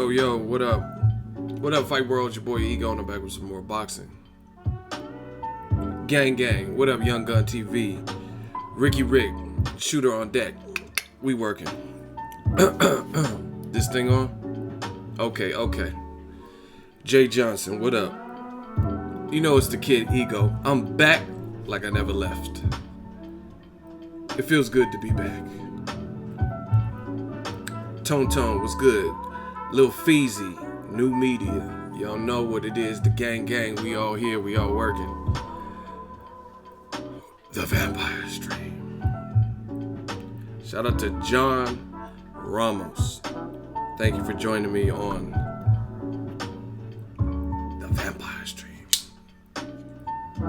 Yo, what up? What up, Fight World? Your boy Ego, and I'm back with some more boxing. Gang, what up, Young Gun TV? Ricky Rick, shooter on deck. We working. This thing on? Okay. Jay Johnson, what up? You know it's the kid Ego. I'm back like I never left. It feels good to be back. Tone was good. Lil Feezy, new media. Y'all know what it is. The gang. We all here. We all working. The Vampire Stream. Shout out to John Ramos. Thank you for joining me on the Vampire Stream.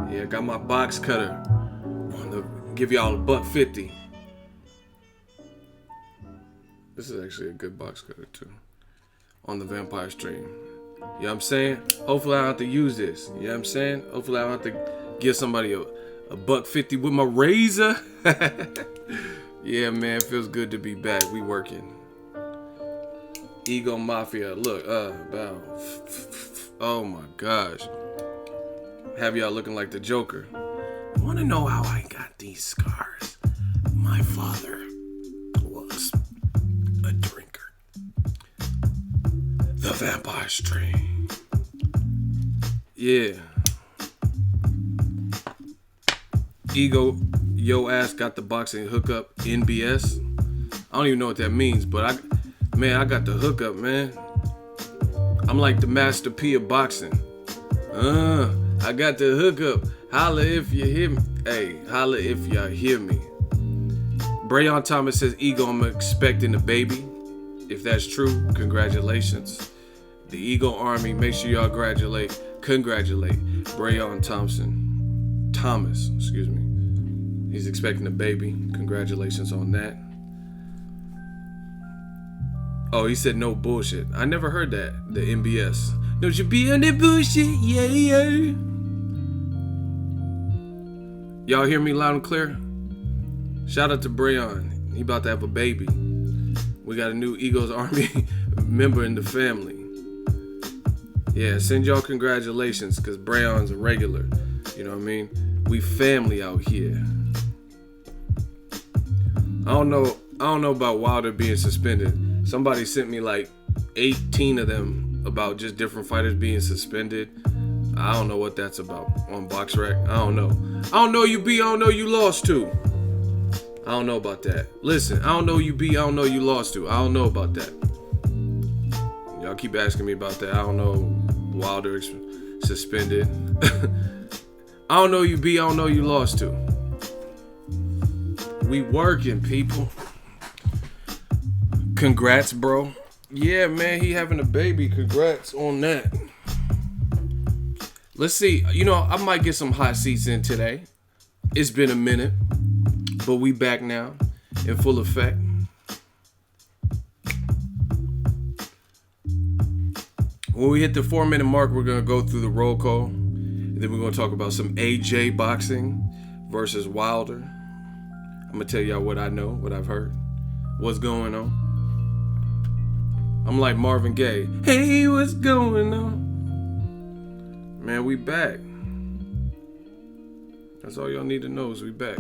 Yeah, I got my box cutter on the. Give y'all $150. This is actually a good box cutter too. On the Vampire Stream. You know what I'm saying? Hopefully I don't have to use this. You know what I'm saying? Hopefully I don't have to give somebody a $150 with my razor. Yeah, man, it feels good to be back. We working. Ego Mafia. Look, about. Oh my gosh. Have y'all looking like the Joker. I want to know how I got these scars. My father was a drinker. The Vampire Stream. Yeah. Ego, yo ass got the boxing hookup, NBS. I don't even know what that means, but I got the hookup, man. I'm like the Master P of boxing. I got the hookup. Holla if you hear me. Hey, holla if y'all hear me. Brayon Thomas says, Ego, I'm expecting a baby. If that's true, congratulations. The Ego Army, make sure y'all congratulate Brayon Thomas, excuse me. He's expecting a baby. Congratulations on that. Oh, he said no bullshit. I never heard that. The MBS. Don't you be on that bullshit, yeah. Y'all hear me loud and clear? Shout out to Brayon. He about to have a baby. We got a new Ego's Army member in the family. Yeah, send y'all congratulations, because Brayon's a regular. You know what I mean? We family out here. I don't know about Wilder being suspended. Somebody sent me like 18 of them about just different fighters being suspended. I don't know what that's about on BoxRec. I don't know. I don't know you beat, I don't know you lost to. I don't know about that. Listen, I don't know you beat, I don't know you lost to. I don't know about that. Y'all keep asking me about that. I don't know. Wilder is suspended. I don't know you beat, I don't know you lost to. We working, people. Congrats, bro. Yeah, man, he having a baby. Congrats on that. Let's see. You know, I might get some hot seats in today. It's been a minute, but we back now in full effect. When we hit the 4-minute mark, we're going to go through the roll call. And then we're going to talk about some AJ boxing versus Wilder. I'm going to tell y'all what I know, what I've heard, what's going on. I'm like Marvin Gaye. Hey, what's going on? Man, we back. That's all y'all need to know is we back.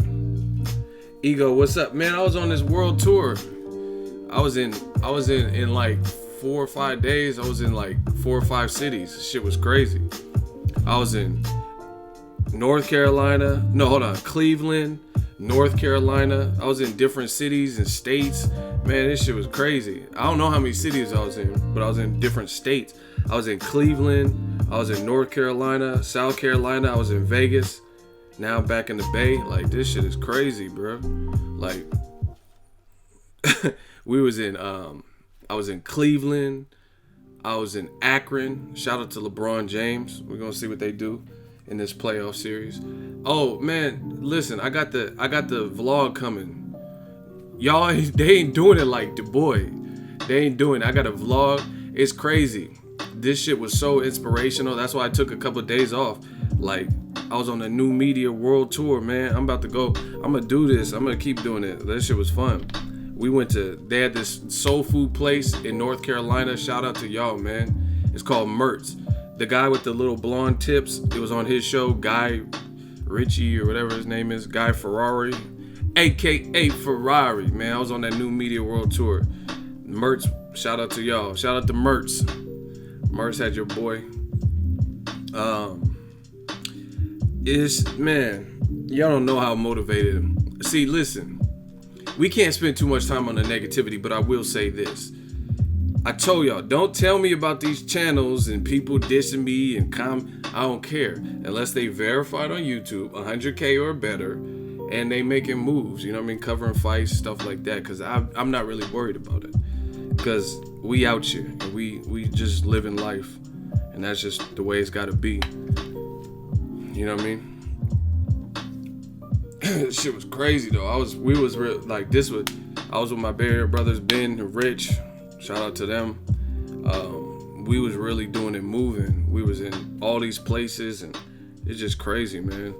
Ego, what's up? Man, I was on this world tour. I was in like 4 or 5 days. I was in like 4 or 5 cities. This shit was crazy. I was in Cleveland, North Carolina. I was in different cities and states. Man, this shit was crazy. I don't know how many cities I was in, but I was in different states. I was in Cleveland. I was in North Carolina, South Carolina. I was in Vegas. Now I'm back in the Bay. Like, this shit is crazy, bro. Like, I was in Cleveland. I was in Akron. Shout out to LeBron James. We're gonna see what they do in this playoff series. Oh man, listen, I got the vlog coming. Y'all, they ain't doing it like the boy. They ain't doing it. I got a vlog. It's crazy. This shit was so inspirational. That's why I took a couple of days off. Like, I was on a new media world tour, man. I'm about to go. I'm gonna do this. I'm gonna keep doing it. That shit was fun. They had this soul food place in North Carolina. Shout out to y'all, man. It's called Mertz. The guy with the little blonde tips, it was on his show, Guy Ritchie or whatever his name is, Guy Ferrari, aka Ferrari, man. I was on that New Media World Tour. Mertz, shout out to y'all. Shout out to Mertz. Mertz had your boy. Y'all don't know how motivated. See, listen, we can't spend too much time on the negativity, but I will say this. I told y'all, don't tell me about these channels and people dissing me and I don't care. Unless they verified on YouTube, 100K or better, and they making moves, you know what I mean? Covering fights, stuff like that, because I'm not really worried about it. Because we out here, and we just living life, and that's just the way it's got to be. You know what I mean? Shit was crazy though. I was with my Bay brothers, Ben and Rich. Shout out to them. We was really doing it, moving. We was in all these places, and it's just crazy, man.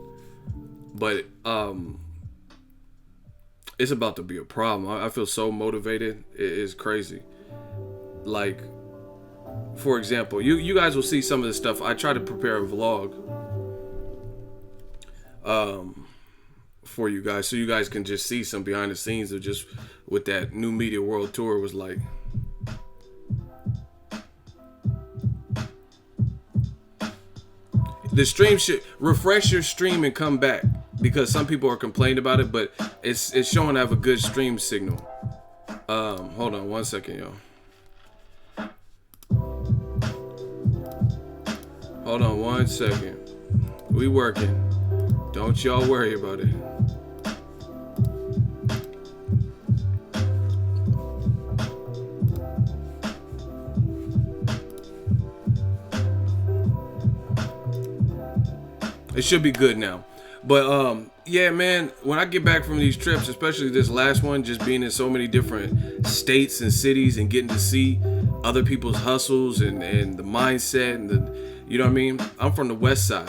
But it's about to be a problem. I feel so motivated. It is crazy. Like, for example, you guys will see some of this stuff. I try to prepare a vlog for you guys, so you guys can just see some behind the scenes of just what that New Media World Tour was like. The stream should refresh your stream and come back, because some people are complaining about it, but it's showing to have a good stream signal. Hold on 1 second, y'all. Hold on 1 second. We working. Don't y'all worry about it. It should be good now. But yeah, man, when I get back from these trips, especially this last one, just being in so many different states and cities and getting to see other people's hustles and the mindset and you know what I mean? I'm from the West Side.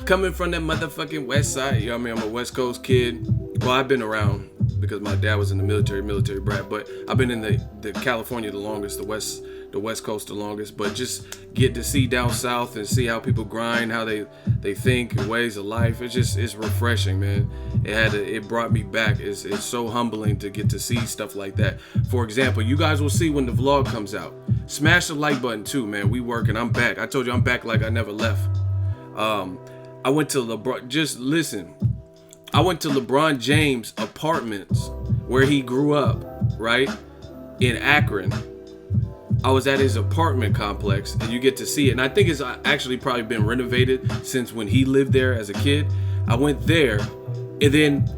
Coming from that motherfucking West Side, you know what I mean? I'm a West Coast kid. Well, I've been around because my dad was in the military brat, but I've been in the California the longest, the West Coast the longest, but just get to see down south and see how people grind, how they think, ways of life. It's refreshing, man. It brought me back. It's so humbling to get to see stuff like that. For example, you guys will see when the vlog comes out. Smash the like button too, man. We working. I'm back. I told you I'm back like I never left. I went to LeBron. Just listen. I went to LeBron James' apartments where he grew up, right? In Akron. I was at his apartment complex, and you get to see it. And I think it's actually probably been renovated since when he lived there as a kid. I went there, and then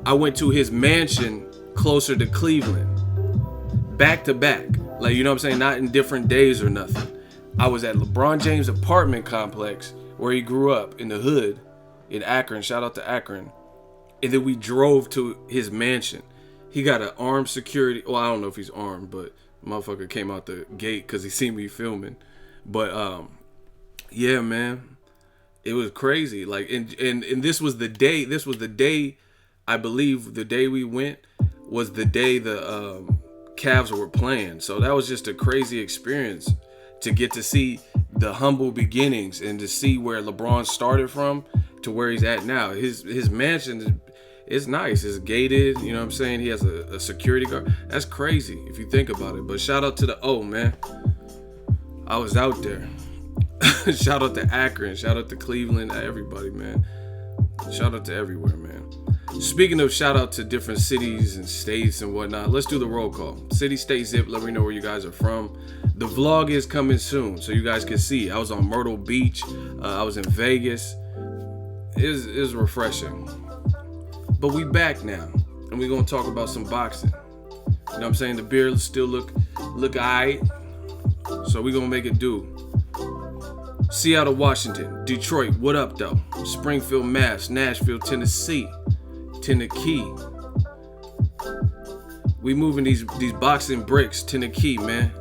I went to his mansion closer to Cleveland. Back to back. Like, you know what I'm saying? Not in different days or nothing. I was at LeBron James' apartment complex where he grew up in the hood in Akron. Shout out to Akron. And then we drove to his mansion. He got an armed security. Well, I don't know if he's armed, but motherfucker came out the gate because he seen me filming. But yeah, man, it was crazy. Like, and this was the day. This was the day. I believe the day we went was the day the Cavs were playing. So that was just a crazy experience to get to see the humble beginnings and to see where LeBron started from to where he's at now. His mansion is nice. It's gated. You know what I'm saying? He has a security guard. That's crazy if you think about it. But shout out to the O, man. I was out there. Shout out to Akron. Shout out to Cleveland. Everybody, man. Shout out to everywhere, man. Speaking of shout out to different cities and states and whatnot, let's do the roll call. City, state, zip. Let me know where you guys are from. The vlog is coming soon, so you guys can see. I was on Myrtle Beach. I was in Vegas. It was refreshing. But we back now, and we're gonna talk about some boxing. You know what I'm saying? The beer still look alright, so we're gonna make it do. Seattle, Washington, Detroit, what up though? Springfield, Mass, Nashville, Tennessee, Tennessee. We moving these boxing bricks, Tennessee, man.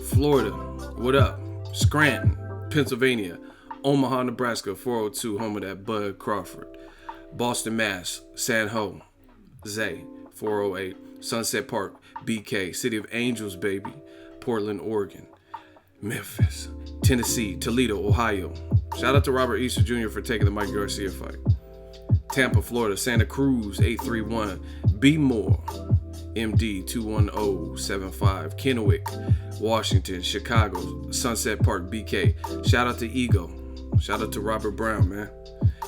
Florida, what up? Scranton, Pennsylvania, Omaha, Nebraska, 402, home of that Bud Crawford. Boston, Mass, San Jose, 408. Sunset Park, BK, City of Angels, baby, Portland, Oregon, Memphis, Tennessee, Toledo, Ohio. Shout out to Robert Easter Jr. for taking the Mike Garcia fight. Tampa, Florida, Santa Cruz, 831, B Moore, MD 21075, Kennewick, Washington, Chicago, Sunset Park, BK. Shout out to Ego. Shout out to Robert Brown, man.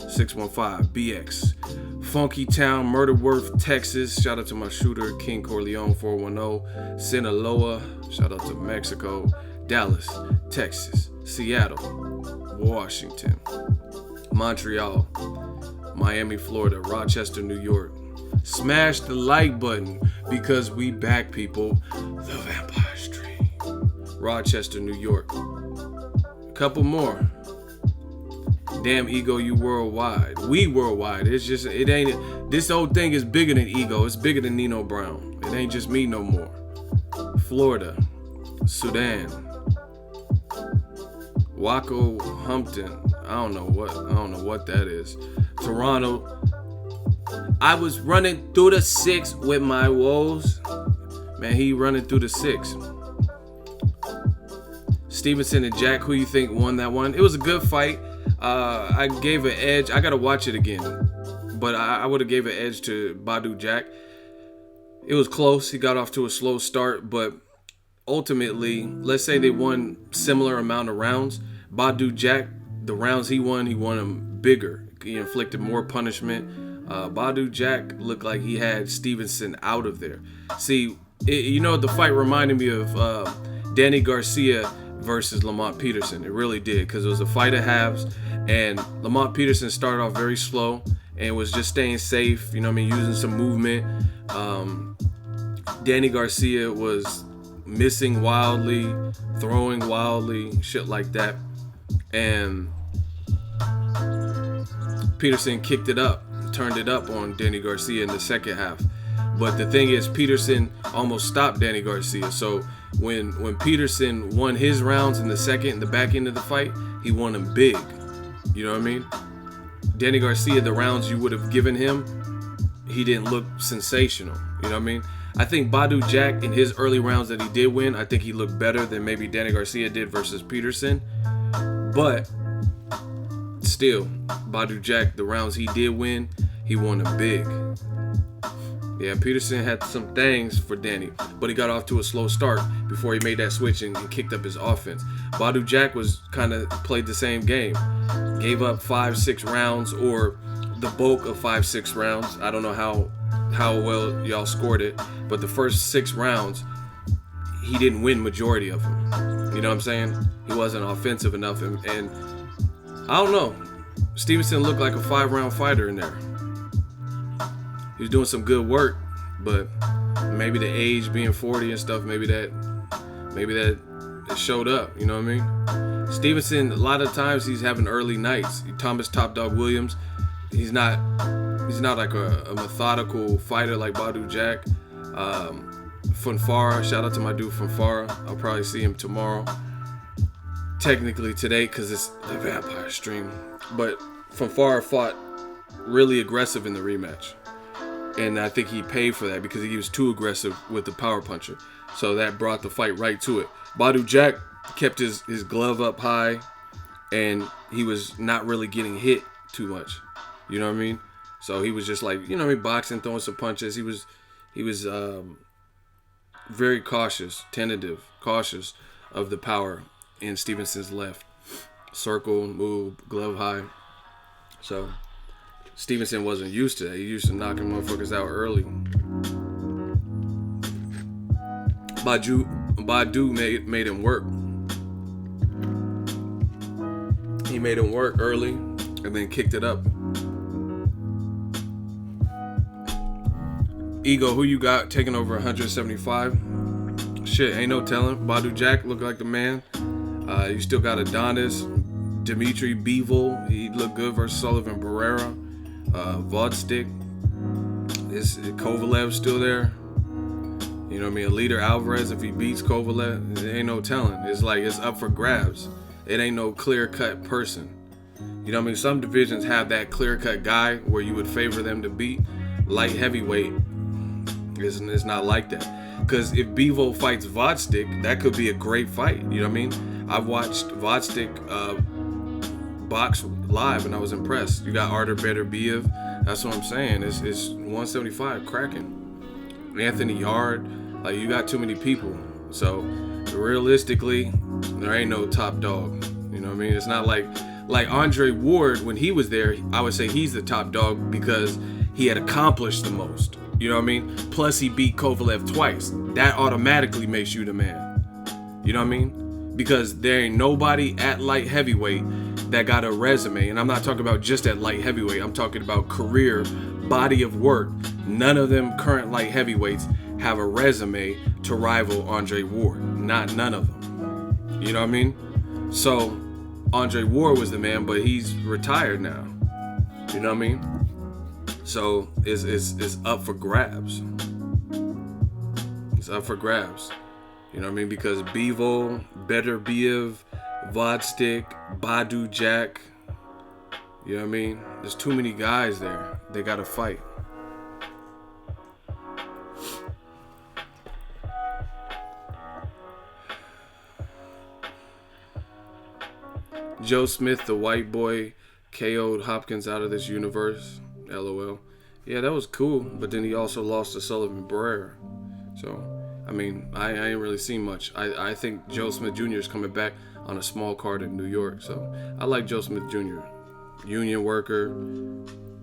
615, BX. Funky Town, Murderworth, Texas. Shout out to my shooter, King Corleone, 410. Sinaloa. Shout out to Mexico. Dallas, Texas. Seattle, Washington. Montreal, Miami, Florida. Rochester, New York. Smash the like button because we back, people. The Vampire Stream. Rochester, New York. A couple more. Damn, Ego, you worldwide. We worldwide. It's just, it ain't, this whole thing is bigger than Ego. It's bigger than Nino Brown. It ain't just me no more. Florida, Sudan, Waco Humpton. I don't know what that is. Toronto. I was running through the 6 with my woes. Man, he running through the 6. Stevenson and Jack, who you think won that one? It was a good fight. I gave an edge. I gotta watch it again, but I would have gave an edge to Badou Jack. It was close. He got off to a slow start, but ultimately, let's say they won similar amount of rounds. Badou Jack, the rounds he won them bigger. He inflicted more punishment. Badou Jack looked like he had Stevenson out of there. See, the fight reminded me of Danny Garcia versus Lamont Peterson. It really did, because it was a fight of halves, and Lamont Peterson started off very slow and was just staying safe, using some movement. Danny Garcia was missing wildly, throwing wildly, shit like that. And Peterson kicked it up, turned it up on Danny Garcia in the second half. But the thing is, Peterson almost stopped Danny Garcia. So when Peterson won his rounds in the back end of the fight, he won them big. You know what I mean? Danny Garcia, the rounds you would have given him, he didn't look sensational. You know what I mean? I think Badou Jack, in his early rounds that he did win, I think he looked better than maybe Danny Garcia did versus Peterson. But still, Badou Jack, the rounds he did win, he won them big. Yeah, Peterson had some things for Danny, but he got off to a slow start before he made that switch and kicked up his offense. Badou Jack was kind of played the same game. Gave up 5-6 rounds, or the bulk of 5-6 rounds. I don't know how well y'all scored it, but the first 6 rounds, he didn't win majority of them. You know what I'm saying? He wasn't offensive enough, and I don't know. Stevenson looked like a 5-round fighter in there. He was doing some good work, but maybe the age, being 40 and stuff, maybe that showed up. You know what I mean? Stevenson, a lot of times he's having early nights. Thomas Top Dog Williams, he's not like a methodical fighter like Badou Jack. Funfara, shout out to my dude Funfara. I'll probably see him tomorrow. Technically today, because it's the Vampire Stream. But Funfara fought really aggressive in the rematch. And I think he paid for that because he was too aggressive with the power puncher. So that brought the fight right to it. Badou Jack kept his glove up high, and he was not really getting hit too much. You know what I mean? So he was just like, boxing, throwing some punches. He was very cautious of the power in Stevenson's left. Circle, move, glove high. So Stevenson wasn't used to that. He used to knocking motherfuckers out early. Badou made him work. He made him work early and then kicked it up. Ego, who you got taking over 175? Shit, ain't no telling. Badou Jack looked like the man. You still got Adonis, Dimitri Bivol. He looked good versus Sullivan Barrera. Vodstick. Is Kovalev still there? You know what I mean? Alida Alvarez, if he beats Kovalev, it ain't no telling. It's like it's up for grabs. It ain't no clear-cut person. You know what I mean? Some divisions have that clear-cut guy where you would favor them to beat. Light heavyweight, It's not like that. Because if Bivol fights Vodstick, that could be a great fight. You know what I mean? I've watched Vodstick box live, and I was impressed. You got Artur Beterbiev. That's what I'm saying. It's 175 cracking. Anthony Yard. Like, you got too many people. So realistically, there ain't no top dog. You know what I mean? It's not like Andre Ward, when he was there, I would say he's the top dog because he had accomplished the most. You know what I mean? Plus he beat Kovalev twice. That automatically makes you the man. You know what I mean? Because there ain't nobody at light heavyweight that got a resume. And I'm not talking about just at light heavyweight. I'm talking about career, body of work. None of them current light heavyweights have a resume to rival Andre Ward. None of them. You know what I mean? So Andre Ward was the man, but he's retired now. You know what I mean? So it's up for grabs. It's up for grabs. You know what I mean? Because Bivol, Beterbiev, Vodstick, Badou Jack. You know what I mean? There's too many guys there. They gotta fight. Joe Smith, the white boy, KO'd Hopkins out of this universe. LOL. Yeah, that was cool. But then he also lost to Sullivan Barrera. So, I mean, I ain't really seen much. I think Joe Smith Jr. is coming back on a small card in New York. So, I like Joe Smith Jr. Union worker,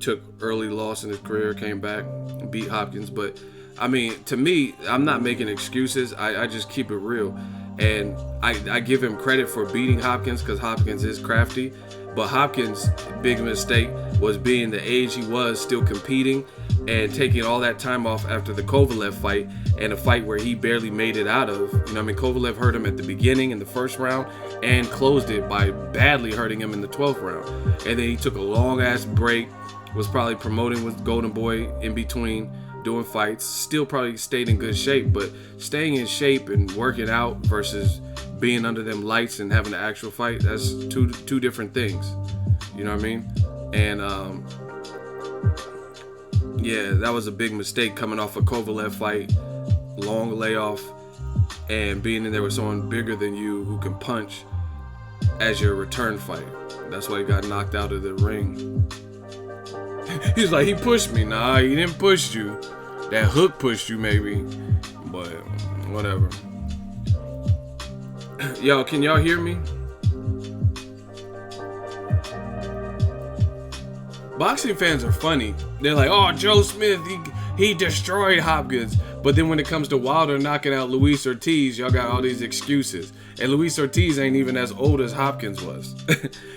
took early loss in his career, came back, beat Hopkins. But, I mean, to me, I'm not making excuses. I just keep it real. And I give him credit for beating Hopkins because Hopkins is crafty. But Hopkins' big mistake was being the age he was, still competing, and taking all that time off after the Kovalev fight, and a fight where he barely made it out of. You know what I mean? Kovalev hurt him at the beginning in the first round and closed it by badly hurting him in the 12th round. And then he took a long-ass break, was probably promoting with Golden Boy in between, doing fights, still probably stayed in good shape, but staying in shape and working out versus being under them lights and having an actual fight, that's two different things. You know what I mean? And yeah, that was a big mistake coming off a Kovalev fight, long layoff, and being in there with someone bigger than you who can punch as your return fight. That's why he got knocked out of the ring. He's like, he pushed me. Nah, he didn't push you. That hook pushed you maybe, but whatever. Yo, can y'all hear me? Boxing fans are funny. They're like, oh, Joe Smith, he destroyed Hopkins. But then when it comes to Wilder knocking out Luis Ortiz, y'all got all these excuses. And Luis Ortiz ain't even as old as Hopkins was.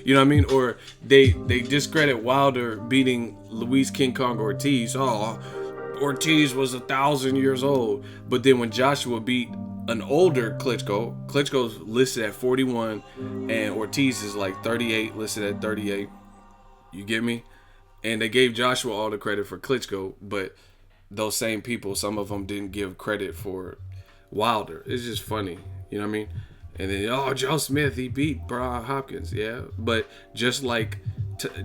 You know what I mean? Or they discredit Wilder beating Luis King Kong Ortiz. Oh, Ortiz was 1,000 years old. But then when Joshua beat an older Klitschko's listed at 41, and Ortiz is like 38, listed at 38. You get me? And they gave Joshua all the credit for Klitschko, but those same people, some of them didn't give credit for Wilder. It's just funny. You know what I mean? And then, oh, Joe Smith, he beat Brian Hopkins. Yeah. But just like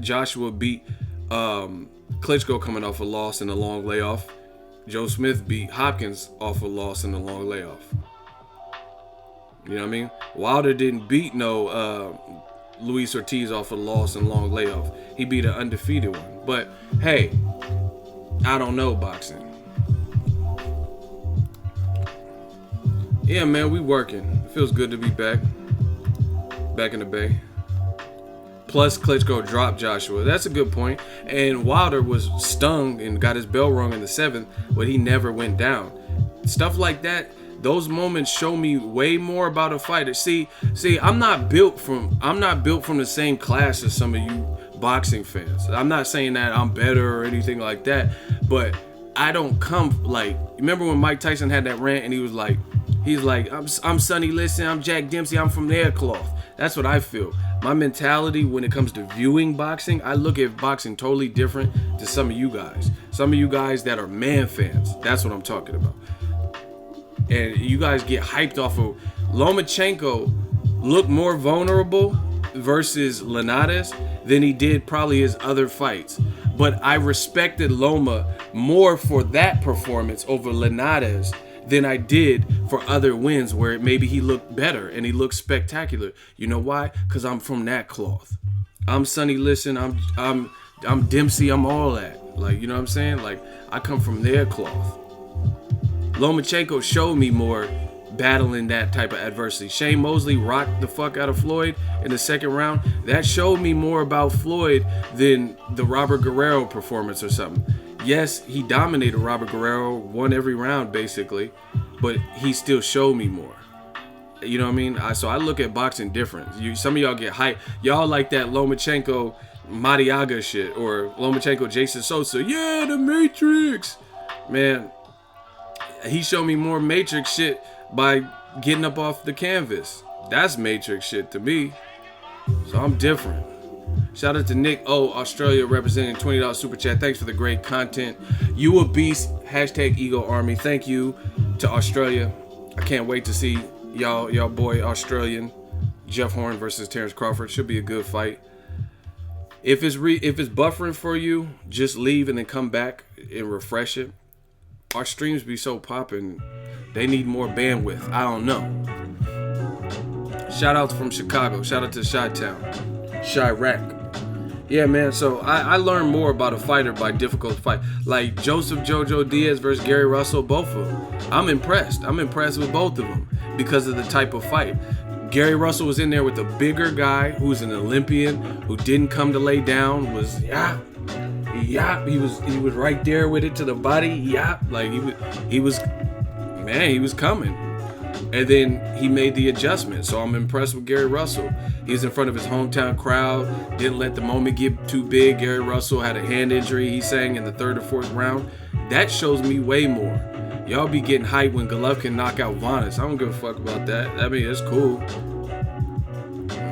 Joshua beat Klitschko coming off a loss in a long layoff, Joe Smith beat Hopkins off a loss in a long layoff. You know what I mean? Wilder didn't beat no Luis Ortiz off a loss and long layoff. He beat an undefeated one. But hey, I don't know boxing. Yeah, man, we working. It feels good to be back in the Bay. Plus, Klitschko dropped Joshua. That's a good point. And Wilder was stung and got his bell rung in the 7th, but he never went down. Stuff like that. Those moments show me way more about a fighter. See, I'm not built from the same class as some of you boxing fans. I'm not saying that I'm better or anything like that, but I don't come like. Remember when Mike Tyson had that rant and he's like, I'm Sonny Liston, I'm Jack Dempsey, I'm from their cloth. That's what I feel. My mentality when it comes to viewing boxing, I look at boxing totally different to some of you guys. Some of you guys that are man fans. That's what I'm talking about. And you guys get hyped off of Lomachenko looked more vulnerable versus Linares than he did probably his other fights. But I respected Loma more for that performance over Linares than I did for other wins where maybe he looked better and he looked spectacular. You know why? Because I'm from that cloth. I'm Sonny Liston. I'm Dempsey. I'm all that. Like, you know what I'm saying? Like, I come from their cloth. Lomachenko showed me more battling that type of adversity. Shane Mosley rocked the fuck out of Floyd in the second round. That showed me more about Floyd than the Robert Guerrero performance or something. Yes, he dominated Robert Guerrero, won every round basically, but he still showed me more. You know what I mean? So I look at boxing different. Some of y'all get hyped. Y'all like that Lomachenko Mariaga shit or Lomachenko Jason Sosa. Yeah, the Matrix. Man, he showed me more Matrix shit by getting up off the canvas. That's Matrix shit to me. So I'm different. Shout out to Nick O, Australia, representing $20 super chat. Thanks for the great content. You a beast. Hashtag Ego Army. Thank you to Australia. I can't wait to see y'all boy Australian Jeff Horn versus Terrence Crawford. Should be a good fight. If it's buffering for you, just leave and then come back and refresh it. Our streams be so popping. They need more bandwidth. I don't know. Shout out from Chicago. Shout out to Chi-Town. Chirac. Yeah, man. So I learned more about a fighter by difficult fight. Like Joseph Jojo Diaz versus Gary Russell, both of them. I'm impressed. I'm impressed with both of them because of the type of fight. Gary Russell was in there with a bigger guy who's an Olympian who didn't come to lay down. He was right there with it to the body. Like he was coming. And then he made the adjustment. So I'm impressed with Gary Russell. He's in front of his hometown crowd. Didn't let the moment get too big. Gary Russell had a hand injury. He sang in the third or fourth round. That shows me way more. Y'all be getting hyped when Golovkin knock out Vanes. I don't give a fuck about that. I mean, it's cool.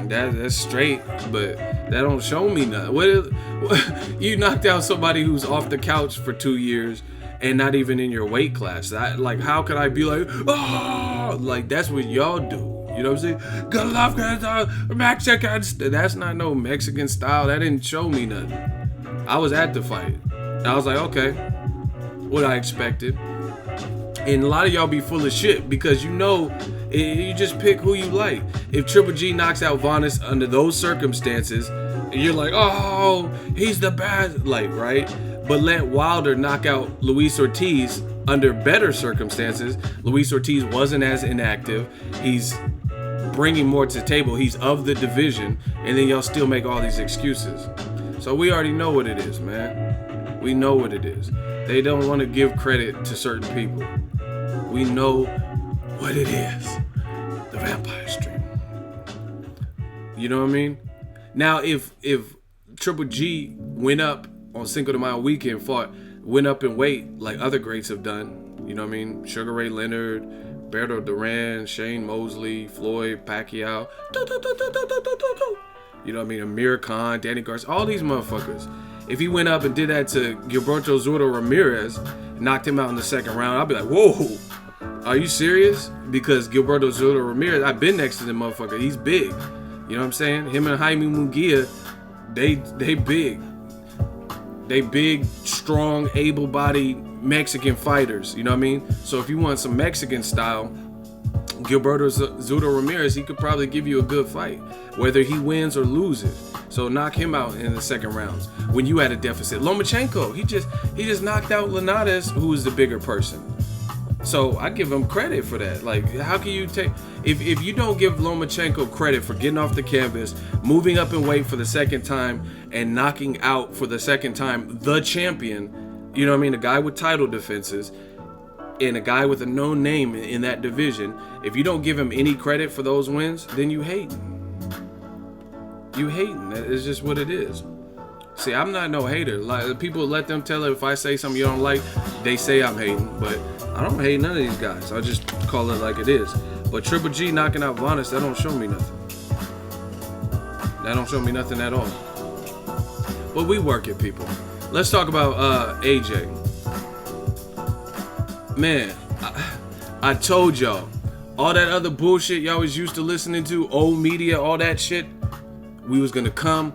That's straight, but that don't show me nothing. What you knocked out somebody who's off the couch for 2 years and not even in your weight class. Like, how could I be like, oh, like that's what y'all do? You know what I'm saying? Golovkin, Mexican. That's not no Mexican style. That didn't show me nothing. I was at the fight. I was like, okay, what I expected. And a lot of y'all be full of shit because you know you just pick who you like. If Triple G knocks out Vanes under those circumstances, you're like, oh, he's the best, like, right? But let Wilder knock out Luis Ortiz under better circumstances. Luis Ortiz wasn't as inactive. He's bringing more to the table. He's of the division. And then y'all still make all these excuses. So we already know what it is, man. We know what it is. They don't want to give credit to certain people. We know what it is. The Vampire Stream. You know what I mean? Now, if Triple G went up on Cinco de Mayo weekend, went up in weight like other greats have done, you know what I mean? Sugar Ray Leonard, Berto Duran, Shane Mosley, Floyd, Pacquiao, you know what I mean? Amir Khan, Danny Garcia, all these motherfuckers. If he went up and did that to Gilberto Zurdo Ramirez, knocked him out in the second round, I'd be like, whoa, are you serious? Because Gilberto Zurdo Ramirez, I've been next to the motherfucker. He's big. You know what I'm saying? Him and Jaime Munguia, they big. They big, strong, able-bodied Mexican fighters. You know what I mean? So if you want some Mexican style, Gilberto Zurdo Ramirez, he could probably give you a good fight, whether he wins or loses. So knock him out in the second rounds when you had a deficit. Lomachenko, he just knocked out Linares, who was the bigger person. So I give him credit for that. Like, how can you take if you don't give Lomachenko credit for getting off the canvas, moving up in weight for the second time, and knocking out for the second time the champion, you know what I mean, a guy with title defenses and a guy with a known name in that division, if you don't give him any credit for those wins, then you hating. You hating. It's just what it is. See, I'm not no hater. Like, people, let them tell it. If I say something you don't like, they say I'm hating. But I don't hate none of these guys. I just call it like it is. But Triple G knocking out Vanes, that don't show me nothing. That don't show me nothing at all. But we work it, people. Let's talk about AJ. Man, I told y'all, all that other bullshit y'all was used to listening to, old media, all that shit, we was gonna come,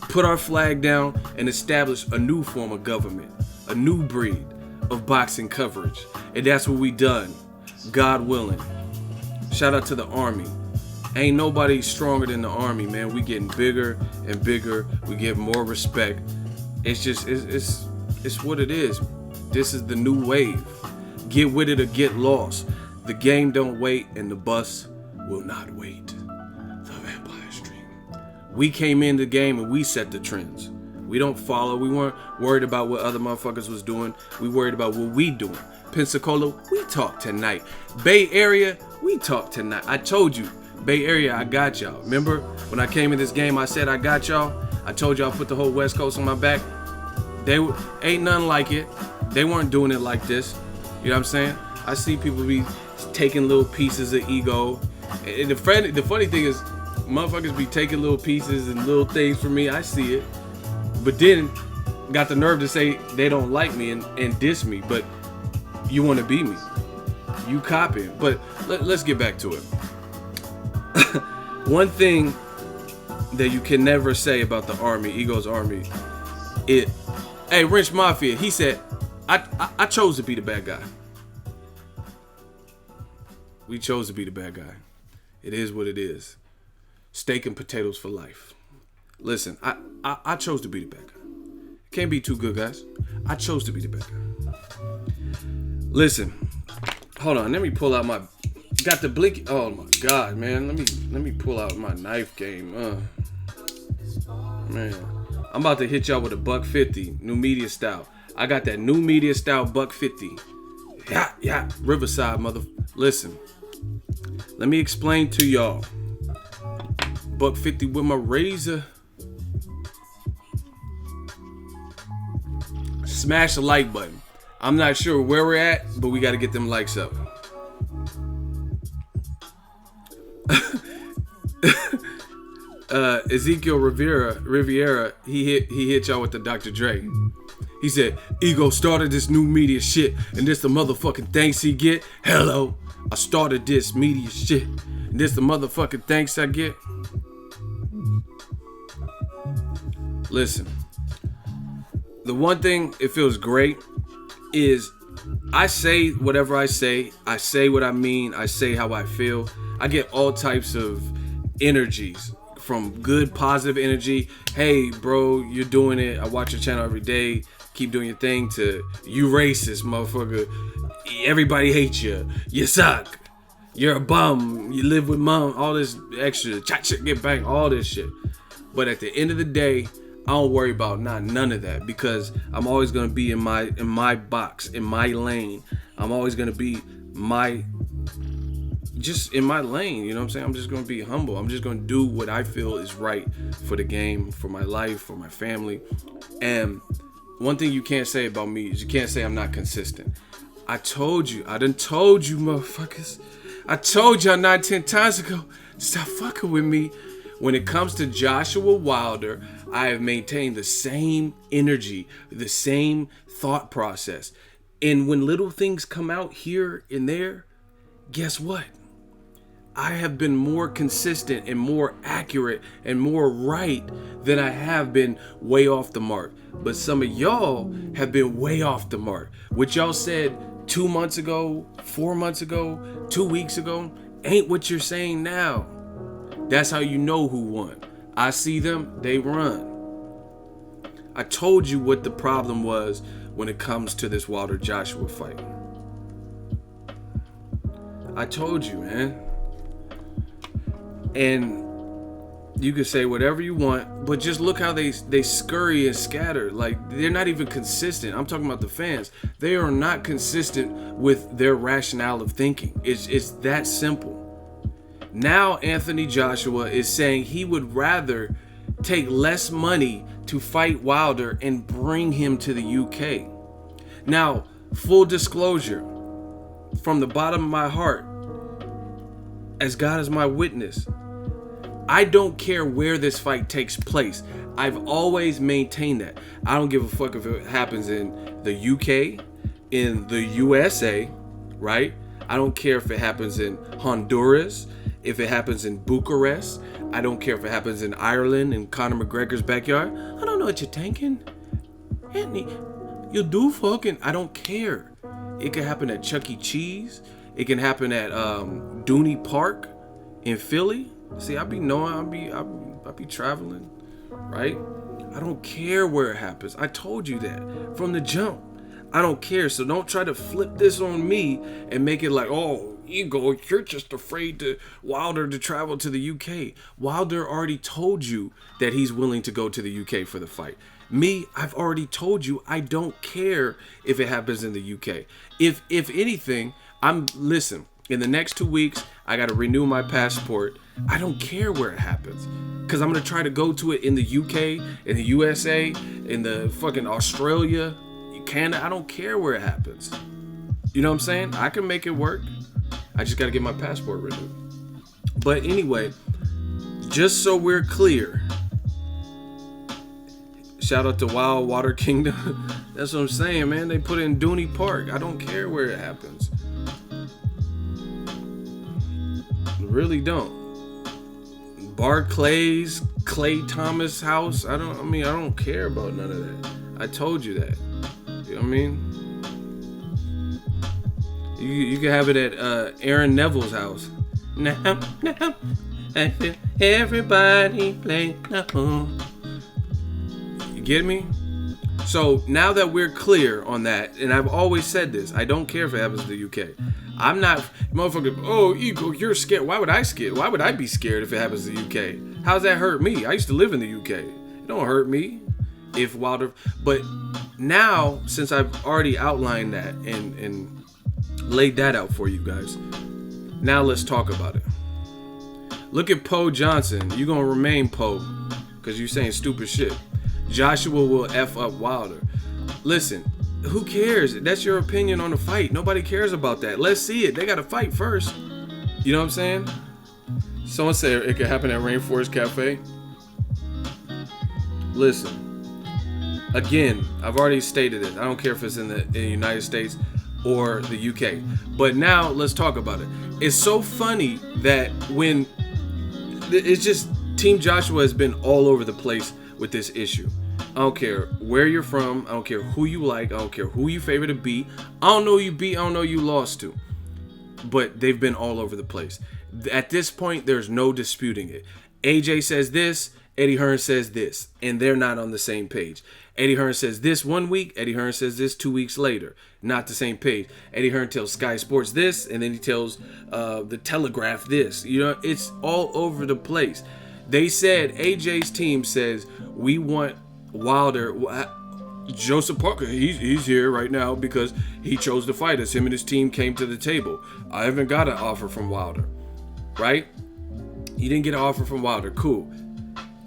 put our flag down, and establish a new form of government, a new breed of boxing coverage. And that's what we done, God willing. Shout out to the Army. Ain't nobody stronger than the Army, man. We getting bigger and bigger. We get more respect. It's just, it's what it is. This is the new wave. Get with it or get lost. The game don't wait, and the bus will not wait. The Vampire Stream. We came in the game and we set the trends. We don't follow. We weren't worried about what other motherfuckers was doing. We worried about what we doing. Pensacola, we talk tonight. Bay Area, we talk tonight. I told you, Bay Area, I got y'all. Remember when I came in this game, I said I got y'all. I told y'all I put the whole West Coast on my back. Ain't nothing like it. They weren't doing it like this. You know what I'm saying? I see people be taking little pieces of ego. And the funny thing is, motherfuckers be taking little pieces and little things from me. I see it. But then got the nerve to say they don't like me and diss me. But you want to be me. You copying. But let's get back to it. One thing that you can never say about the Army, Ego's Army, hey, Wrench Mafia, he said, I chose to be the bad guy. We chose to be the bad guy. It is what it is. Steak and potatoes for life. Listen, I chose to be the bad guy. Can't be too good, guys. I chose to be the bad guy. Listen, hold on. Let me pull out my. Got the blink. Oh my God, man. Let me pull out my knife game. Man, I'm about to hit y'all with a $150 new media style. I got that new media style $150. Yeah, Riverside, mother. Listen, let me explain to y'all. $150 with my razor. Smash the like button. I'm not sure where we're at, but we got to get them likes up. Ezekiel Riviera, he hit y'all with the Dr. Dre. He said, Ego started this new media shit, and this the motherfucking thanks he get. Hello, I started this media shit, and this the motherfucking thanks I get. Listen, the one thing it feels great is I say whatever I say what I mean, I say how I feel. I get all types of energies, from good positive energy, hey bro, you're doing it, I watch your channel every day, keep doing your thing, to you racist motherfucker, everybody hates you, you suck, you're a bum, you live with mom, all this extra get back, all this shit. But at the end of the day, I don't worry about none of that, because I'm always gonna be in my box, in my lane. I'm always gonna be just in my lane, you know what I'm saying? I'm just gonna be humble. I'm just gonna do what I feel is right for the game, for my life, for my family. And one thing you can't say about me is you can't say I'm not consistent. I told you, I done told you motherfuckers. I told y'all 9-10 times ago, stop fucking with me. When it comes to Joshua Wilder, I have maintained the same energy, the same thought process. And when little things come out here and there, guess what? I have been more consistent and more accurate and more right than I have been way off the mark. But some of y'all have been way off the mark. What y'all said 2 months ago, 4 months ago, 2 weeks ago, ain't what you're saying now. That's how you know who won. I see them, they run. I told you what the problem was when it comes to this Wilder Joshua fight. I told you, man. And you can say whatever you want, but just look how they scurry and scatter. Like, they're not even consistent. I'm talking about the fans. They are not consistent with their rationale of thinking. It's that simple. Now Anthony Joshua is saying he would rather take less money to fight Wilder and bring him to the UK. Now, full disclosure, from the bottom of my heart, as God is my witness, I don't care where this fight takes place. I've always maintained that. I don't give a fuck if it happens in the UK, in the USA, right? I don't care if it happens in Honduras, if it happens in Bucharest. I don't care if it happens in Ireland, in Conor McGregor's backyard. I don't know what you're thinking. Anthony, you do fucking... I don't care. It can happen at Chuck E. Cheese. It can happen at Dooney Park in Philly. See, I be traveling, right? I don't care where it happens. I told you that from the jump. I don't care. So don't try to flip this on me and make it like, oh, ego, you're just afraid to Wilder to travel to the UK. Wilder already told you that he's willing to go to the UK for the fight. Me, I've already told you I don't care if it happens in the UK. If anything, listen, in the next 2 weeks, I got to renew my passport. I don't care where it happens. Because I'm going to try to go to it in the UK, in the USA, in the fucking Australia, Canada. I don't care where it happens. You know what I'm saying? I can make it work. I just got to get my passport renewed. But anyway, just so we're clear, shout out to Wild Water Kingdom. That's what I'm saying, man. They put it in Dooney Park. I don't care where it happens. Really don't. Barclays, Clay Thomas house. I don't care about none of that. I told you that. You know what I mean? You can have it at Aaron Neville's house. Now, everybody play now. You get me? So now that we're clear on that, and I've always said this, I don't care if it happens to the UK. I'm not, motherfucker, oh, ego, you're scared. Why would I scared? Why would I be scared if it happens to the UK? How's that hurt me? I used to live in the UK. It don't hurt me if Wilder, but now, since I've already outlined that and laid that out for you guys, now let's talk about it. Look at Poe Johnson. You're going to remain Poe because you're saying stupid shit. Joshua will F up Wilder. Listen, who cares? That's your opinion on the fight. Nobody cares about that. Let's see it. They got to fight first. You know what I'm saying? Someone said it could happen at Rainforest Cafe. Listen, again, I've already stated it. I don't care if it's in the United States or the UK. But now let's talk about it. It's so funny that when it's just Team Joshua has been all over the place with this issue. I don't care where you're from. I don't care who you like. I don't care who you favor to beat. I don't know who you beat. I don't know who you lost to. But they've been all over the place. At this point, there's no disputing it. AJ says this. Eddie Hearn says this. And they're not on the same page. Eddie Hearn says this 1 week. Eddie Hearn says this 2 weeks later. Not the same page. Eddie Hearn tells Sky Sports this. And then he tells the Telegraph this. You know, it's all over the place. They said, AJ's team says, we want Wilder, Joseph Parker, he's here right now because he chose to fight us. Him and his team came to the table. I haven't got an offer from Wilder, right? You didn't get an offer from Wilder. Cool.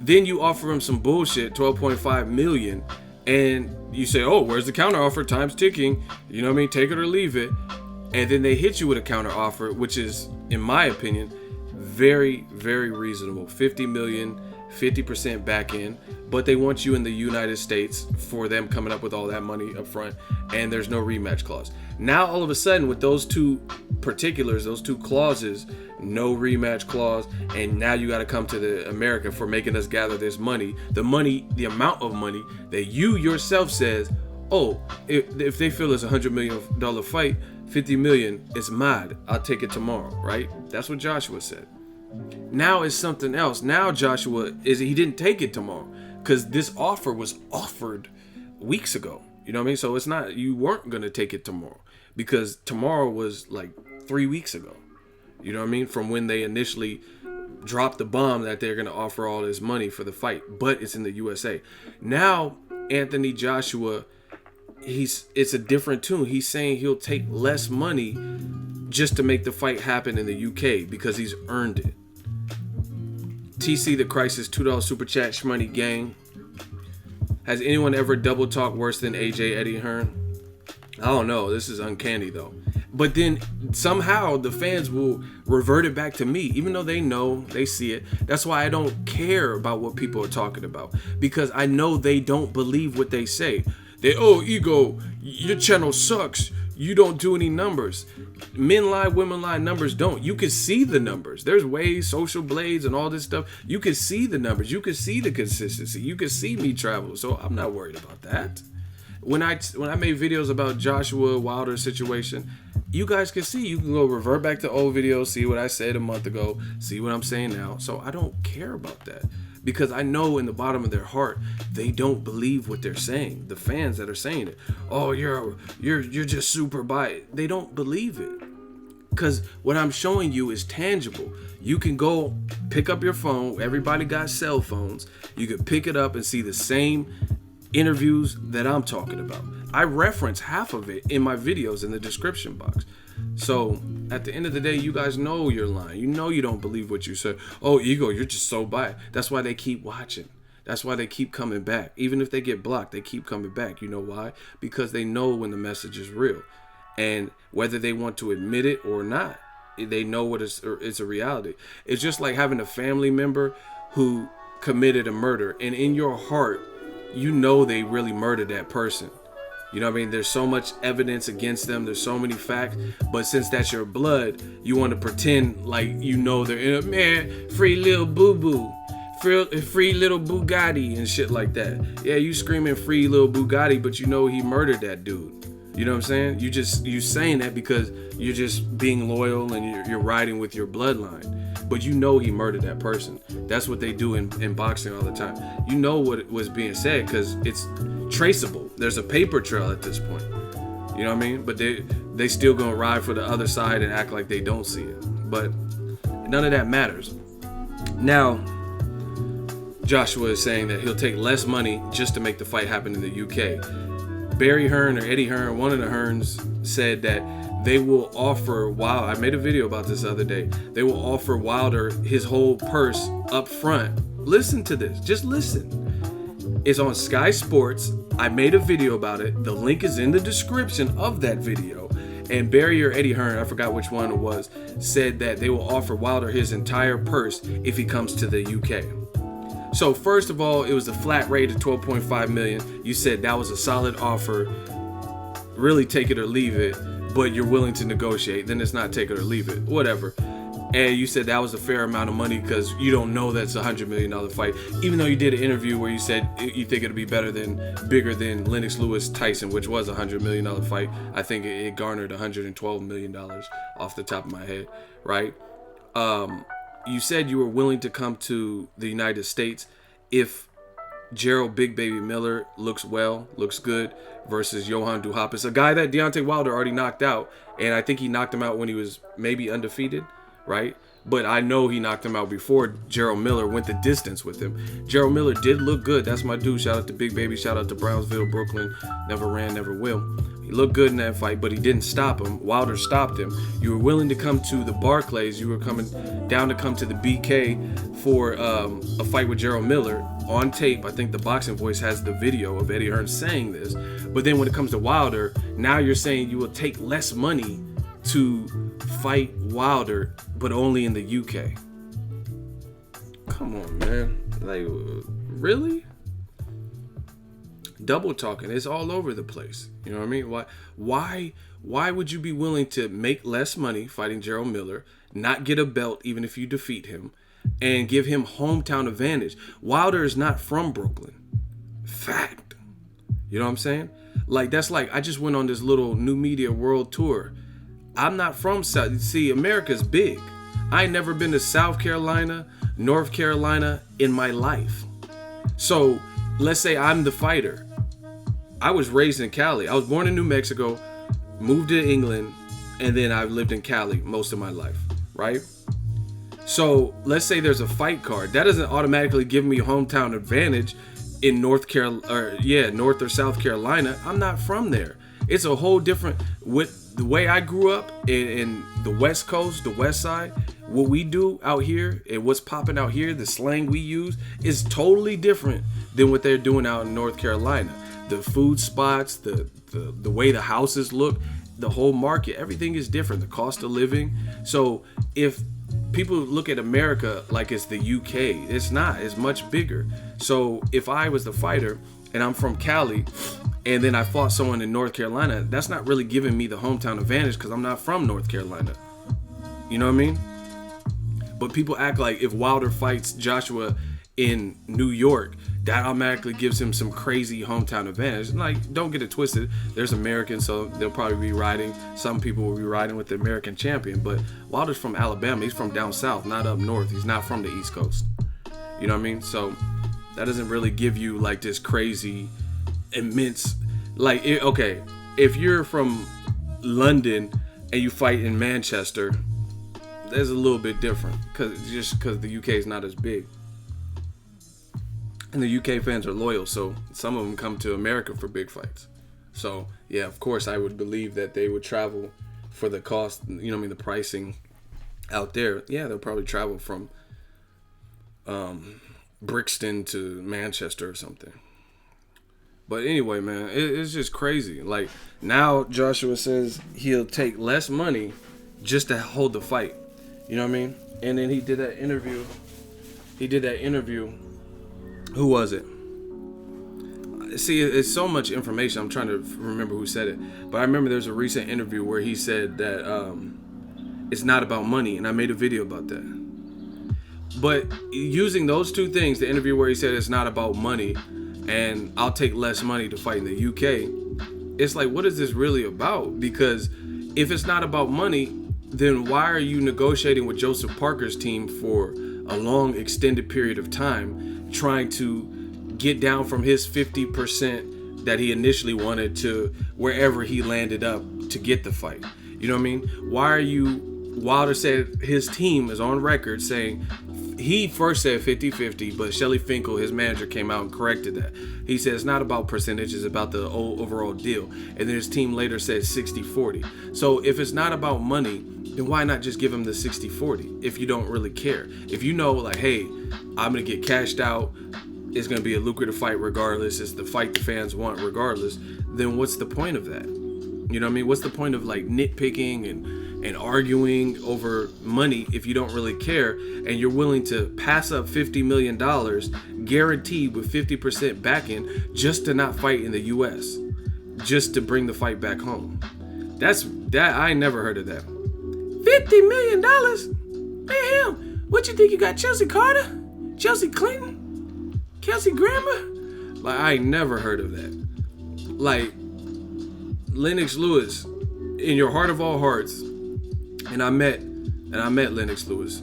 Then you offer him some bullshit, 12.5 million, and you say, oh, where's the counter offer? Time's ticking. You know what I mean? Take it or leave it. And then they hit you with a counter offer, which is, in my opinion, very, very reasonable. 50 million, 50% back in, but they want you in the United States for them coming up with all that money up front, and there's no rematch clause. Now, all of a sudden, with those two particulars, those two clauses, no rematch clause, and now you got to come to the America for making us gather this money, the amount of money that you yourself says, oh, if they feel it's $100 million fight, 50 million is mad. I'll take it tomorrow, right? That's what Joshua said. Now it's something else. Now Joshua he didn't take it tomorrow because this offer was offered weeks ago. You know what I mean? So it's not, you weren't going to take it tomorrow because tomorrow was like 3 weeks ago. You know what I mean? From when they initially dropped the bomb that they're going to offer all this money for the fight, but it's in the USA. Now Anthony Joshua, it's a different tune. He's saying he'll take less money just to make the fight happen in the UK because he's earned it. TC the Crisis, $2 super chat, Shmoney gang. Has anyone ever double talked worse than AJ Eddie Hearn? I don't know. This is uncanny though. But then somehow the fans will revert it back to me, even though they know, they see it. That's why I don't care about what people are talking about, because I know they don't believe what they say. They, oh, ego, your channel sucks. You don't do any numbers. Men lie, women lie, numbers don't. You can see the numbers. There's ways, social blades and all this stuff. You can see the numbers. You can see the consistency. You can see me travel. So I'm not worried about that. When I made videos about Joshua Wilder's situation, you guys can see. You can go revert back to old videos, see what I said a month ago, see what I'm saying now. So I don't care about that. Because I know in the bottom of their heart, they don't believe what they're saying. The fans that are saying it, oh, you're just super biased. They don't believe it. Because what I'm showing you is tangible. You can go pick up your phone. Everybody got cell phones. You can pick it up and see the same interviews that I'm talking about. I reference half of it in my videos in the description box. So at the end of the day, you guys know you're lying. You know you don't believe what you said. Oh, ego, you're just so biased. That's why they keep watching. That's why they keep coming back. Even if they get blocked, they keep coming back. You know why? Because they know when the message is real. And whether they want to admit it or not, they know it's a reality. It's just like having a family member who committed a murder. And in your heart, you know they really murdered that person. You know what I mean? There's so much evidence against them. There's so many facts. But since that's your blood, you want to pretend like you know they're in a man, free little boo-boo, free little Bugatti and shit like that. Yeah, you screaming free little Bugatti, but you know he murdered that dude. You know what I'm saying? You saying that because you're just being loyal and you're riding with your bloodline. But you know he murdered that person. That's what they do in boxing all the time. You know what was being said because it's traceable. There's a paper trail at this point. You know what I mean? But they still gonna ride for the other side and act like they don't see it. But none of that matters. Now, Joshua is saying that he'll take less money just to make the fight happen in the UK. Barry Hearn or Eddie Hearn, one of the Hearns, said that they will offer Wilder. I made a video about this the other day. They will offer Wilder his whole purse up front. Listen to this. Just listen. It's on Sky Sports. I made a video about it. The link is in the description of that video. And Barry or Eddie Hearn, I forgot which one it was, said that they will offer Wilder his entire purse if he comes to the UK. So first of all, it was a flat rate of $12.5 million. You said that was a solid offer. Really take it or leave it. But you're willing to negotiate, then it's not take it or leave it, whatever. And you said that was a fair amount of money because you don't know that's a $100 million fight, even though you did an interview where you said you think it'll be bigger than Lennox Lewis Tyson, which was a $100 million fight. I think it garnered $112 million off the top of my head, right? You said you were willing to come to the United States if Gerald Big Baby Miller looks good versus Johann Duhaupas, a guy that Deontay Wilder already knocked out. And I think he knocked him out when he was maybe undefeated, right? But I know he knocked him out before Gerald Miller went the distance with him. Gerald Miller did look good. That's my dude. Shout out to Big Baby. Shout out to Brownsville, Brooklyn. Never ran, never will. He looked good in that fight, but he didn't stop him. Wilder stopped him. You were willing to come to the Barclays. You were coming down to come to the BK for a fight with Gerald Miller. On tape, I think the Boxing Voice has the video of Eddie Hearn saying this. But then when it comes to Wilder, now you're saying you will take less money to fight Wilder, but only in the UK. Come on, man. Like, really? Double talking. It's all over the place. You know what I mean? Why would you be willing to make less money fighting Gerald Miller, not get a belt even if you defeat him, and give him hometown advantage? Wilder is not from Brooklyn. Fact. You know what I'm saying? Like, that's like, I just went on this little new media world tour. I'm not from South. See, America's big. I ain't never been to South Carolina, North Carolina in my life. So let's say I'm the fighter. I was raised in Cali. I was born in New Mexico, moved to England, and then I've lived in Cali most of my life, right? So let's say there's a fight card. That doesn't automatically give me a hometown advantage in North or South Carolina. I'm not from there. It's a whole different, with the way I grew up in the West Coast, the West Side, what we do out here and what's popping out here, the slang we use is totally different than what they're doing out in North Carolina. The food spots, the way the houses look, the whole market, everything is different. The cost of living. So if people look at America like it's the UK, it's not. It's much bigger. So if I was the fighter and I'm from Cali and then I fought someone in North Carolina, that's not really giving me the hometown advantage because I'm not from North Carolina. You know what I mean? But people act like if Wilder fights Joshua in New York, that automatically gives him some crazy hometown advantage. Like, don't get it twisted. There's Americans, so they'll probably be riding. Some people will be riding with the American champion. But Wilder's from Alabama. He's from down south, not up north. He's not from the East Coast. You know what I mean? So that doesn't really give you like this crazy, immense, like, okay, if you're from London and you fight in Manchester, that's a little bit different because the UK is not as big. And the UK fans are loyal, so some of them come to America for big fights. So, yeah, of course, I would believe that they would travel for the cost, you know what I mean, the pricing out there. Yeah, they'll probably travel from Brixton to Manchester or something. But anyway, man, it's just crazy. Like, now Joshua says he'll take less money just to hold the fight. You know what I mean? And then he did that interview. Who was it? See, it's so much information. I'm trying to remember who said it. But I remember there's a recent interview where he said that it's not about money. And I made a video about that. But using those two things, the interview where he said it's not about money and I'll take less money to fight in the UK, it's like, what is this really about? Because if it's not about money, then why are you negotiating with Joseph Parker's team for a long extended period of time, trying to get down from his 50% that he initially wanted to wherever he landed up to get the fight? You know what I mean? Why are you, Wilder said his team is on record saying, he first said 50-50, but Shelly Finkel, his manager, came out and corrected that. He said it's not about percentage, it's about the overall deal. And then his team later said 60-40. So if it's not about money, then why not just give him the 60-40 if you don't really care? If you know, like, hey, I'm going to get cashed out, it's going to be a lucrative fight regardless, it's the fight the fans want regardless, then what's the point of that? You know what I mean? What's the point of, like, nitpicking and arguing over money if you don't really care and you're willing to pass up $50 million guaranteed with 50% backing just to not fight in the US, just to bring the fight back home? I ain't never heard of that. $50 million? Man, what you think you got, Chelsea Carter? Chelsea Clinton? Kelsey Grammer? Like, I ain't never heard of that. Like, Lennox Lewis, in your heart of all hearts, and I met Lennox Lewis.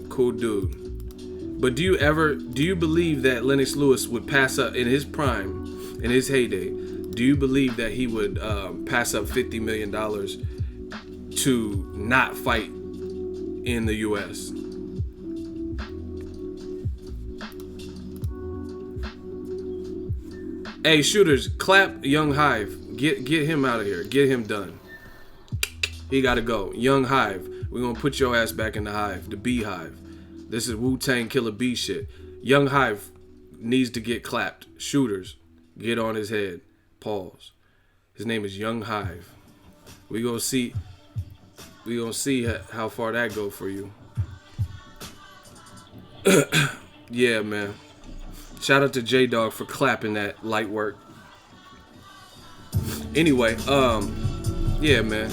Cool dude. But do you believe that Lennox Lewis would pass up in his prime, in his heyday? Do you believe that he would pass up $50 million to not fight in the U.S.? Hey, shooters, clap Young Hive. Get him out of here. Get him done. He got to go. Young Hive. We're going to put your ass back in the hive, the beehive. This is Wu-Tang Killer Bee shit. Young Hive needs to get clapped. Shooters, get on his head. Pause. His name is Young Hive. We gonna see how far that go for you. Yeah, man. Shout out to J-Dog for clapping that light work. Anyway, yeah, man.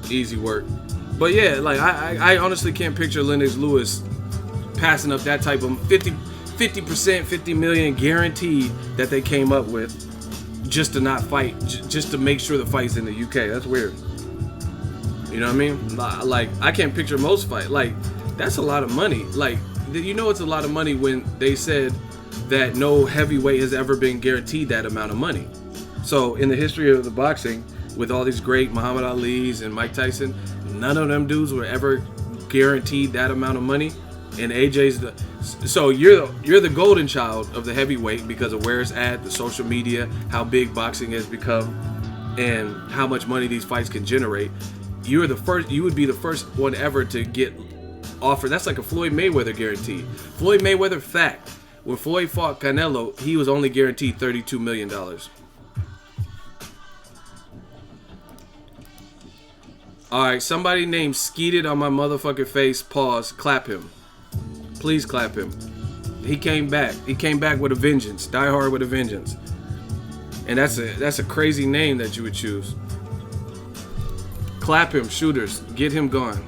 Easy work. But yeah, like I honestly can't picture Lennox Lewis passing up that type of 50%, 50 million guaranteed that they came up with just to not fight, just to make sure the fight's in the UK. That's weird. You know what I mean? Like, I can't picture most fight. Like, that's a lot of money. Like, you know, it's a lot of money when they said that no heavyweight has ever been guaranteed that amount of money. So in the history of the boxing, with all these great Muhammad Ali's and Mike Tyson, none of them dudes were ever guaranteed that amount of money. And AJ's so you're the golden child of the heavyweight because of where it's at, the social media, how big boxing has become, and how much money these fights can generate. You would be the first one ever to get offered. That's like a Floyd Mayweather guarantee. Floyd Mayweather, fact, when Floyd fought Canelo, he was only guaranteed $32 million. Alright, somebody named Skeeted on my motherfucking face. Pause. Clap him. Please clap him. He came back. He came back with a vengeance. Die Hard with a vengeance. And that's a crazy name that you would choose. Clap him, shooters. Get him gone.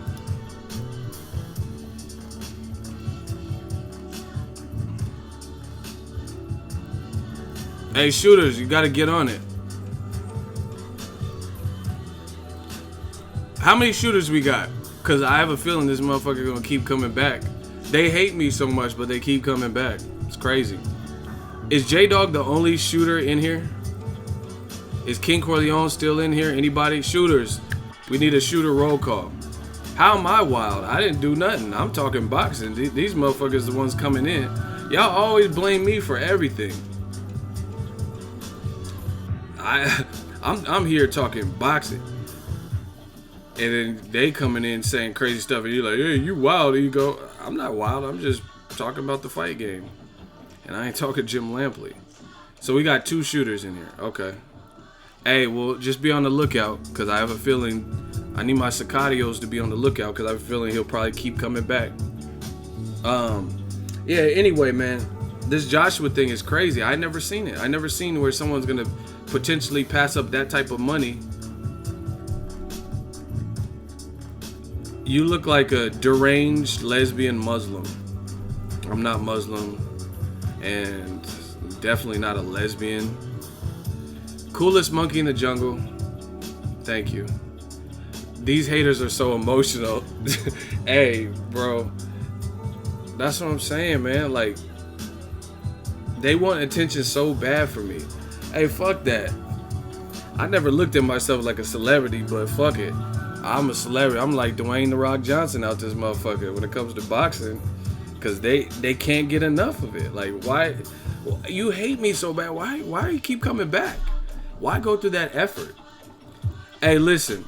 Hey, shooters, you gotta get on it. How many shooters we got? Because I have a feeling this motherfucker gonna keep coming back. They hate me so much, but they keep coming back. It's crazy. Is J-Dog the only shooter in here? Is King Corleone still in here? Anybody? Shooters. We need a shooter roll call. How am I wild? I didn't do nothing. I'm talking boxing. These motherfuckers the ones coming in. Y'all always blame me for everything. I'm here talking boxing. And then they coming in saying crazy stuff, and you're like, hey, you wild. And you go, I'm not wild. I'm just talking about the fight game. And I ain't talking Jim Lampley. So we got 2 shooters in here. Okay. Hey, well, just be on the lookout, because I have a feeling I need my Sicarios to be on the lookout, because I have a feeling he'll probably keep coming back. Yeah, anyway, man, this Joshua thing is crazy. I never seen it. I never seen where someone's going to potentially pass up that type of money. You look like a deranged lesbian Muslim. I'm not Muslim, and definitely not a lesbian. Coolest monkey in the jungle. Thank you. These haters are so emotional. Hey, bro. That's what I'm saying, man. Like, they want attention so bad for me. Hey, fuck that. I never looked at myself like a celebrity, but fuck it. I'm a celebrity. I'm like Dwayne "The Rock" Johnson out this motherfucker when it comes to boxing, because they can't get enough of it. Like, why you hate me so bad? Why do you keep coming back? Why go through that effort? Hey, listen.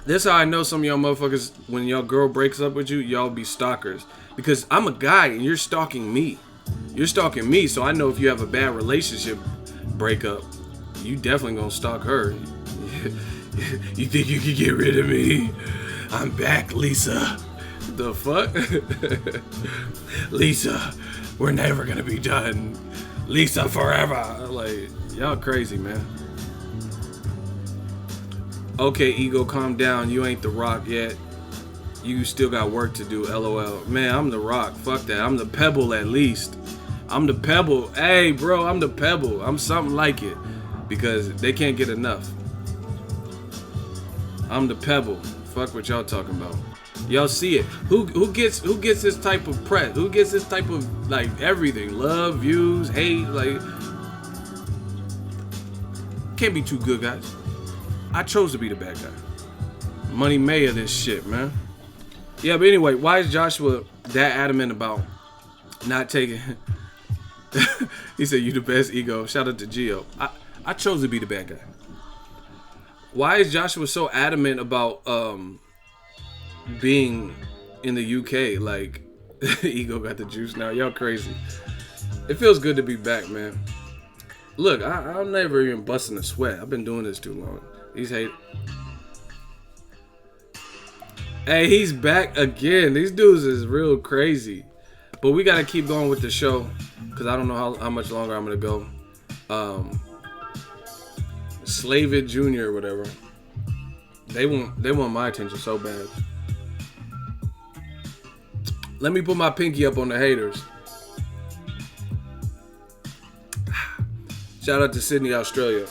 This is how I know some of y'all motherfuckers, when your girl breaks up with you, y'all be stalkers. Because I'm a guy and you're stalking me. You're stalking me, so I know if you have a bad relationship breakup, you definitely gonna stalk her. You think you can get rid of me? I'm back, Lisa. The fuck? Lisa, we're never gonna be done. Lisa forever. Like, y'all crazy, man. Okay, ego, calm down. You ain't The Rock yet. You still got work to do, LOL. Man, I'm The Rock. Fuck that. I'm the Pebble at least. I'm the Pebble. Hey, bro, I'm the Pebble. I'm something like it. Because they can't get enough. I'm the Pebble. Fuck what y'all talking about. Y'all see it. Who gets this type of press? Who gets this type of, like, everything? Love, views, hate, like... Can't be too good, guys. I chose to be the bad guy. Money May of this shit, man. Yeah, but anyway, why is Joshua that adamant about not taking... He said, you the best, ego. Shout out to Gio. I chose to be the bad guy. Why is Joshua so adamant about being in the UK? Like, ego got the juice now. Y'all crazy. It feels good to be back, man. Look, I'm never even busting a sweat. I've been doing this too long. These hate. Hey, he's back again. These dudes is real crazy. But we got to keep going with the show, because I don't know how much longer I'm going to go. Slave It Jr. or whatever. They want my attention so bad. Let me put my pinky up on the haters. Shout out to Sydney, Australia.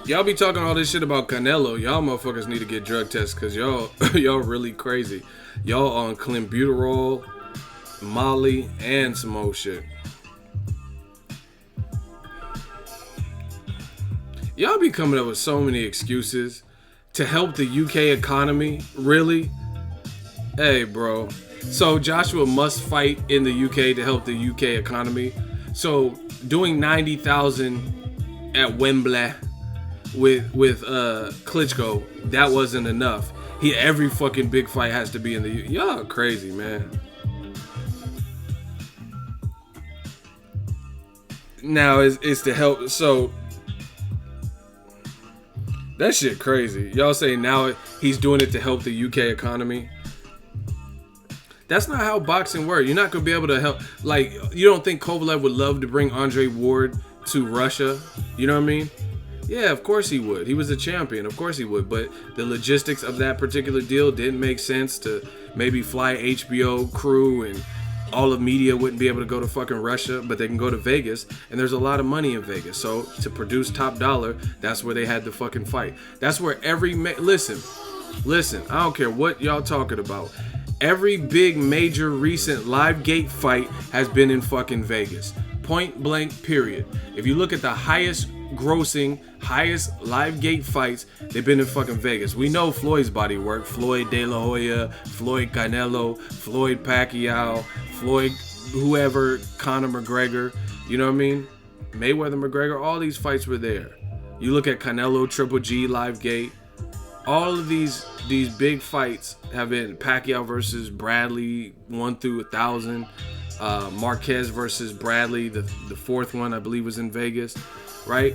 Y'all be talking all this shit about Canelo. Y'all motherfuckers need to get drug tests, because y'all really crazy. Y'all on clenbuterol, Molly, and some old shit. Y'all be coming up with so many excuses to help the UK economy. Really? Hey, bro. So Joshua must fight in the UK to help the UK economy. So doing 90,000 at Wembley with Klitschko, that wasn't enough. Every fucking big fight has to be in the UK. Y'all crazy, man. Now it's to help. So that shit crazy. Y'all say now he's doing it to help the UK economy. That's not how boxing works. You're not gonna be able to help. Like, you don't think Kovalev would love to bring Andre Ward to Russia? You know what I mean? Yeah, of course he would. He was a champion. Of course he would. But the logistics of that particular deal didn't make sense to maybe fly HBO crew, and all of media wouldn't be able to go to fucking Russia, but they can go to Vegas, and there's a lot of money in Vegas. So to produce Top Dollar, that's where they had the fucking fight. That's where listen, I don't care what y'all talking about. Every big major recent live gate fight has been in fucking Vegas. Point blank, period. If you look at the highest grossing, highest live gate fights, they've been in fucking Vegas. We know Floyd's body work. Floyd De La Hoya, Floyd Canelo, Floyd Pacquiao, Floyd whoever, Conor McGregor, you know what I mean? Mayweather McGregor, all these fights were there. You look at Canelo, Triple G, live gate. All of these big fights have been Pacquiao versus Bradley, 1 through 1,000. Marquez versus Bradley, the fourth one I believe was in Vegas, right?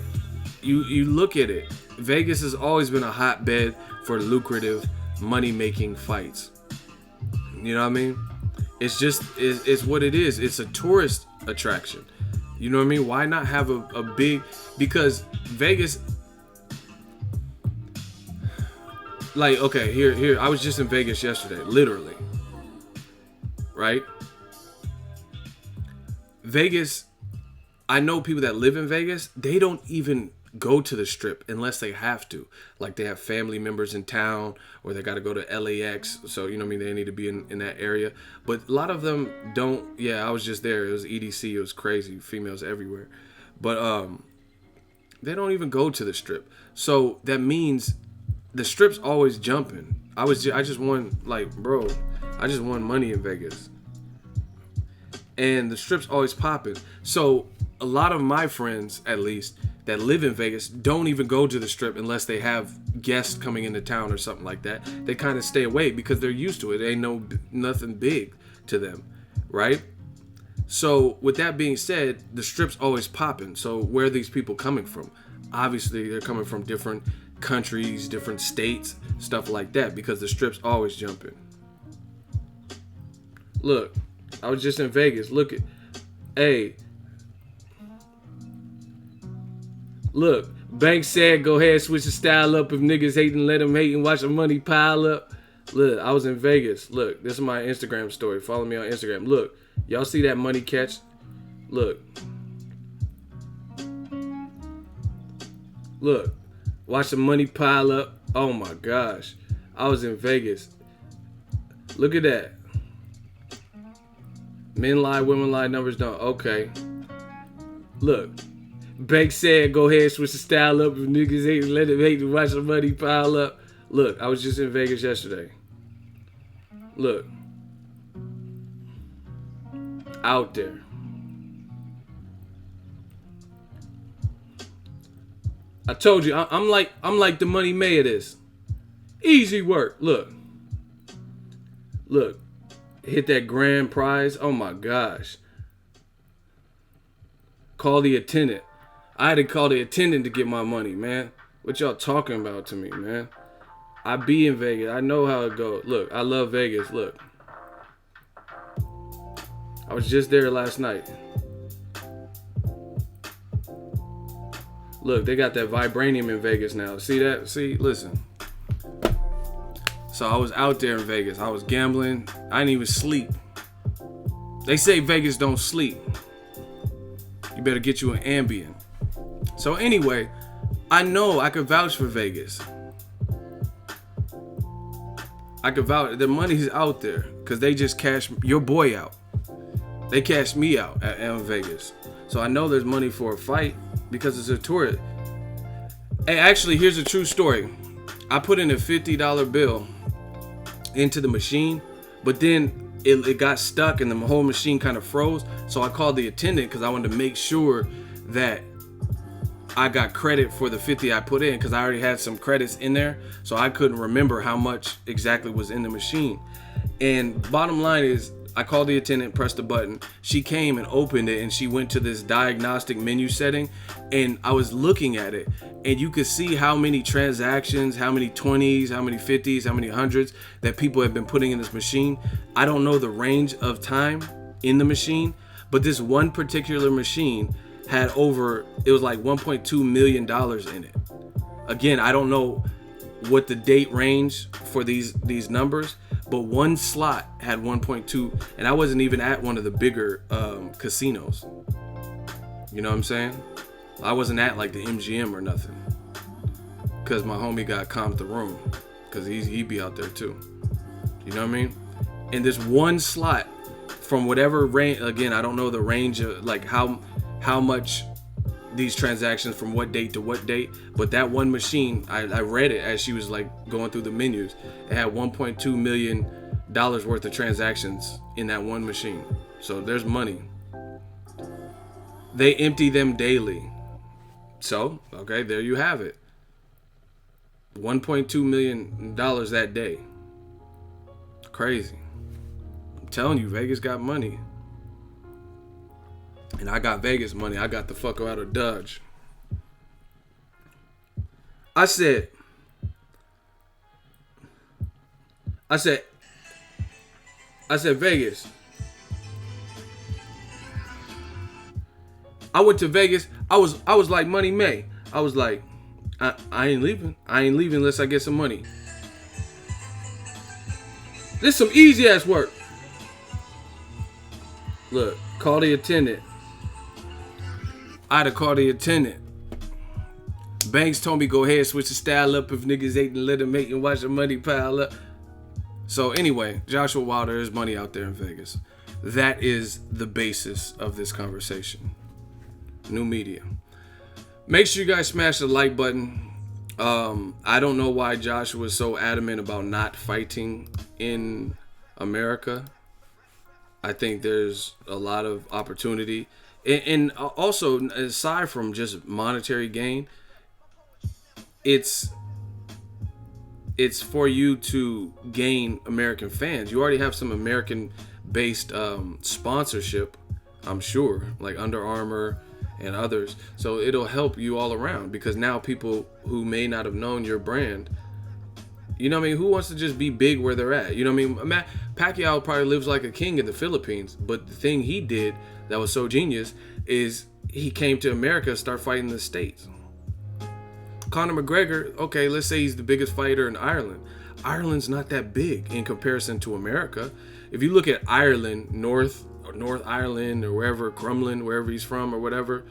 You look at it. Vegas has always been a hotbed for lucrative money-making fights. You know what I mean? It's just it's what it is. It's a tourist attraction. You know what I mean? Why not have a big, because Vegas, like, okay, here I was just in Vegas yesterday, literally. Right? Vegas, I know people that live in Vegas, they don't even go to the Strip unless they have to. Like, they have family members in town, or they got to go to LAX, so, you know what I mean, they need to be in that area. But a lot of them don't. Yeah, I was just there. It was EDC. It was crazy. Females everywhere. But they don't even go to the Strip. So that means the Strip's always jumping. I just won, like, bro, I just won money in Vegas. And the Strip's always popping. So a lot of my friends, at least, that live in Vegas don't even go to the Strip unless they have guests coming into town or something like that. They kind of stay away because they're used to it. It ain't nothing big to them, right? So with that being said, the Strip's always popping. So where are these people coming from? Obviously, they're coming from different countries, different states, stuff like that, because the Strip's always jumping. Look, I was just in Vegas. Look, Banks said go ahead, switch the style up. If niggas hating, let them hate and watch the money pile up. Look, I was in Vegas. Look, this is my Instagram story. Follow me on Instagram. Look, y'all see that money catch? Look, watch the money pile up. Oh my gosh, I was in Vegas. Look at that. Men lie, women lie, numbers don't. Okay. Look. Bank said, go ahead, switch the style up. If niggas hate, let them hate and watch the money pile up. Look, I was just in Vegas yesterday. Look. Out there. I told you, I'm like the Money May of this. Easy work. Look. Hit that grand prize. Oh my gosh. Call the attendant. I had to call the attendant to get my money, man. What y'all talking about to me, man? I be in Vegas. I know how it goes. Look, I love Vegas. Look. I was just there last night. Look, they got that vibranium in Vegas now. See that? See, listen. So I was out there in Vegas. I was gambling. I didn't even sleep. They say Vegas don't sleep. You better get you an Ambien. So anyway, I know I could vouch for Vegas. I could vouch. The money's out there because they just cashed your boy out. They cashed me out at Vegas. So I know there's money for a fight because it's a tourist. Hey, actually, here's a true story. I put in a $50 bill into the machine, but then it got stuck and the whole machine kind of froze. So I called the attendant because I wanted to make sure that I got credit for the 50 I put in, because I already had some credits in there, so I couldn't remember how much exactly was in the machine. And bottom line is, I called the attendant, pressed the button. She came and opened it, and she went to this diagnostic menu setting, and I was looking at it, and you could see how many transactions, how many 20s, how many 50s, how many hundreds that people have been putting in this machine. I don't know the range of time in the machine, but this one particular machine had it was like $1.2 million in it. Again, I don't know what the date range for these numbers, but one slot had 1.2, and I wasn't even at one of the bigger casinos. You know what I'm saying? I wasn't at like the MGM or nothing, because my homie got comped the room, because he'd be out there too. You know what I mean? And this one slot, from whatever range, again, I don't know the range of like how much these transactions from what date to what date, but that one machine, I read it as she was like going through the menus. It had $1.2 million worth of transactions in that one machine. So there's money. They empty them daily. So, okay, there you have it. $1.2 million that day. Crazy. I'm telling you, Vegas got money. And I got Vegas money. I got the fuck out of Dodge. I said, Vegas. I went to Vegas. I was like Money May. I was like, I ain't leaving. I ain't leaving unless I get some money. This some easy ass work. Look, call the attendant. I had to call the attendant. Banks told me go ahead, switch the style up. If niggas ate and let them eat and watch the money pile up. So anyway, Joshua Wilder, there's money out there in Vegas. That is the basis of this conversation. New media. Make sure you guys smash the like button. I don't know why Joshua was so adamant about not fighting in America. I think there's a lot of opportunity. And also, aside from just monetary gain, it's for you to gain American fans. You already have some American-based sponsorship, I'm sure, like Under Armour and others. So it'll help you all around, because now people who may not have known your brand, you know what I mean? Who wants to just be big where they're at? You know what I mean? Pacquiao probably lives like a king in the Philippines, but the thing he did that was so genius is he came to America to start fighting in the States. Conor McGregor, okay, let's say he's the biggest fighter in Ireland. Ireland's not that big in comparison to America. If you look at Ireland, North Ireland, or wherever, Crumlin, wherever he's from or whatever,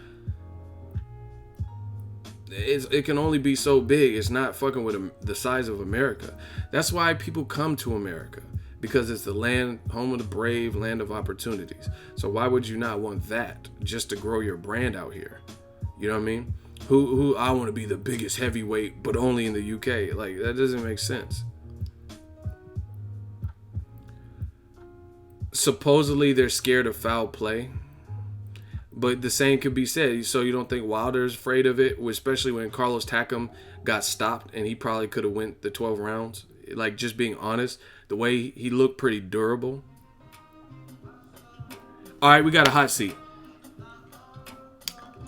it can only be so big. It's not fucking with the size of America. That's why people come to America, because it's the land, home of the brave, land of opportunities. So why would you not want that just to grow your brand out here? You know what I mean? Who I want to be the biggest heavyweight, but only in the UK. Like, that doesn't make sense. Supposedly they're scared of foul play, but the same could be said. So you don't think Wilder's afraid of it, especially when Carlos Takam got stopped and he probably could have went the 12 rounds. Like, just being honest, the way he looked pretty durable. All right, we got a hot seat.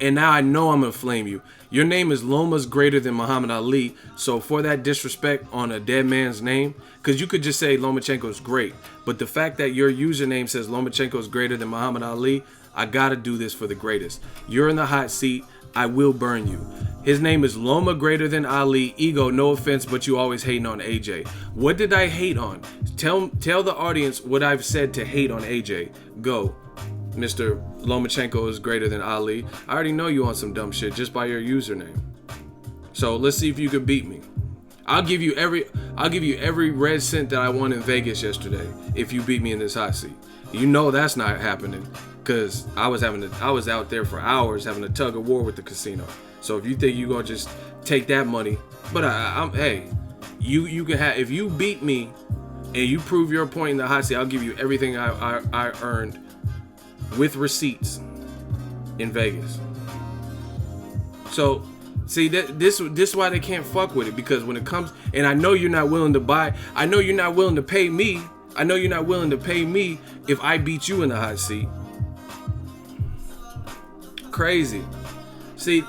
And now I know I'm going to flame you. Your name is Loma's greater than Muhammad Ali. So for that disrespect on a dead man's name, because you could just say Lomachenko's great. But the fact that your username says Lomachenko's greater than Muhammad Ali, I got to do this for the greatest. You're in the hot seat. I will burn you. His name is Loma greater than Ali. Ego, no offense, but you always hating on AJ. What did I hate on? Tell the audience what I've said to hate on AJ. Go. Mr. Lomachenko is greater than Ali. I already know you on some dumb shit just by your username. So let's see if you can beat me. I'll give you every red cent that I won in Vegas yesterday if you beat me in this hot seat. You know that's not happening, because I was out there for hours having a tug of war with the casino. So if you think you're gonna just take that money, but you can have, if you beat me and you prove your point in the hot seat, I'll give you everything I earned with receipts in Vegas. So see, this is why they can't fuck with it, because when it comes, and I know you're not willing to buy, I know you're not willing to pay me I know you're not willing to pay me if I beat you in the hot seat. Crazy. See,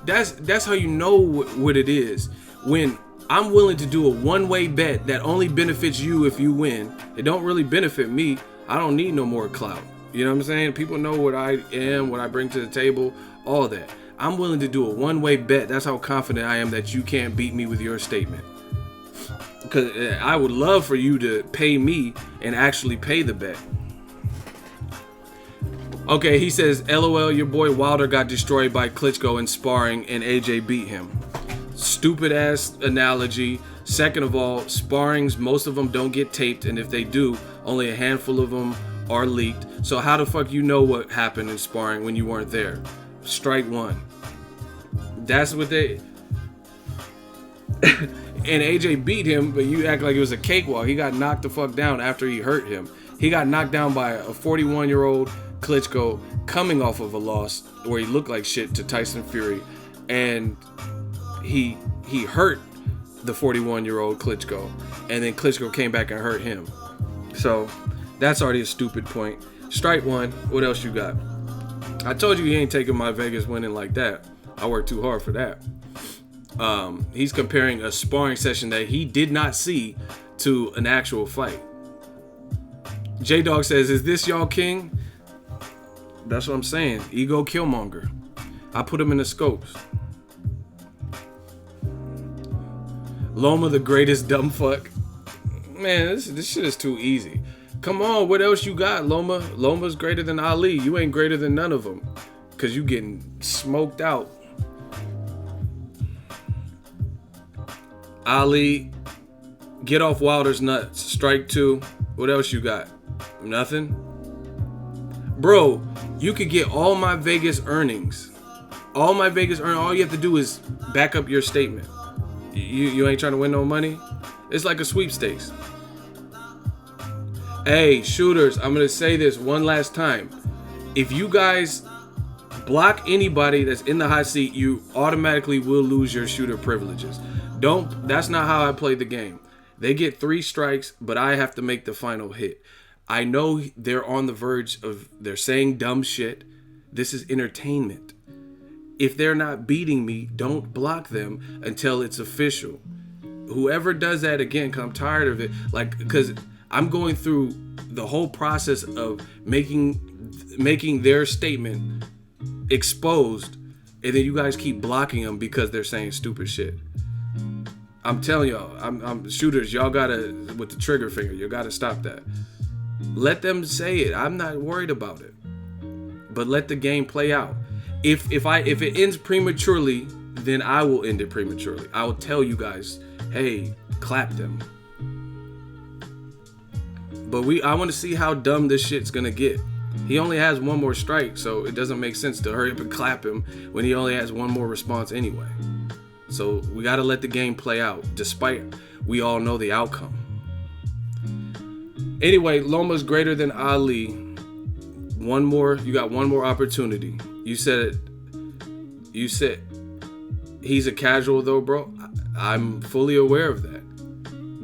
that's how you know what it is. When I'm willing to do a one-way bet that only benefits you if you win, it don't really benefit me. I don't need no more clout. You know what I'm saying? People know what I am, what I bring to the table, all that. I'm willing to do a one-way bet. That's how confident I am that you can't beat me with your statement. Because I would love for you to pay me and actually pay the bet. Okay, he says, LOL, your boy Wilder got destroyed by Klitschko in sparring and AJ beat him. Stupid ass analogy. Second of all, sparrings, most of them don't get taped, and if they do, only a handful of them are leaked. So how the fuck you know what happened in sparring when you weren't there? Strike one. That's what they... And AJ beat him, but you act like it was a cakewalk. He got knocked the fuck down after he hurt him. He got knocked down by a 41-year-old Klitschko coming off of a loss where he looked like shit to Tyson Fury. And he hurt the 41-year-old Klitschko. And then Klitschko came back and hurt him. So that's already a stupid point. Strike one. What else you got? I told you he ain't taking my Vegas winning like that. I worked too hard for that. He's comparing a sparring session that he did not see to an actual fight. J-Dog says, is this y'all king? That's what I'm saying. Ego Killmonger. I put him in the scopes. Loma, the greatest dumb fuck. Man, this shit is too easy. Come on, what else you got, Loma? Loma's greater than Ali. You ain't greater than none of them. Because you getting smoked out. Ali, get off Wilder's nuts. Strike two. What else you got? Nothing? Bro, you could get all my Vegas earnings. All my Vegas earnings. All you have to do is back up your statement. You ain't trying to win no money? It's like a sweepstakes. Hey, shooters, I'm going to say this one last time. If you guys block anybody that's in the hot seat, you automatically will lose your shooter privileges. That's not how I play the game. They get 3 strikes, but I have to make the final hit. I know they're on the verge of, they're saying dumb shit. This is entertainment. If they're not beating me, don't block them until it's official. Whoever does that again, cause I'm tired of it. Like, cause I'm going through the whole process of making their statement exposed, and then you guys keep blocking them because they're saying stupid shit. I'm telling y'all, I'm shooters, y'all gotta, with the trigger finger, you gotta stop that. Let them say it. I'm not worried about it. But let the game play out. If it ends prematurely, then I will end it prematurely. I will tell you guys, hey, clap them. But I want to see how dumb this shit's gonna get. He only has one more strike, so it doesn't make sense to hurry up and clap him when he only has one more response anyway. So we gotta let the game play out, despite we all know the outcome. Anyway, Loma's greater than Ali. You got one more opportunity. You said he's a casual though, bro. I'm fully aware of that,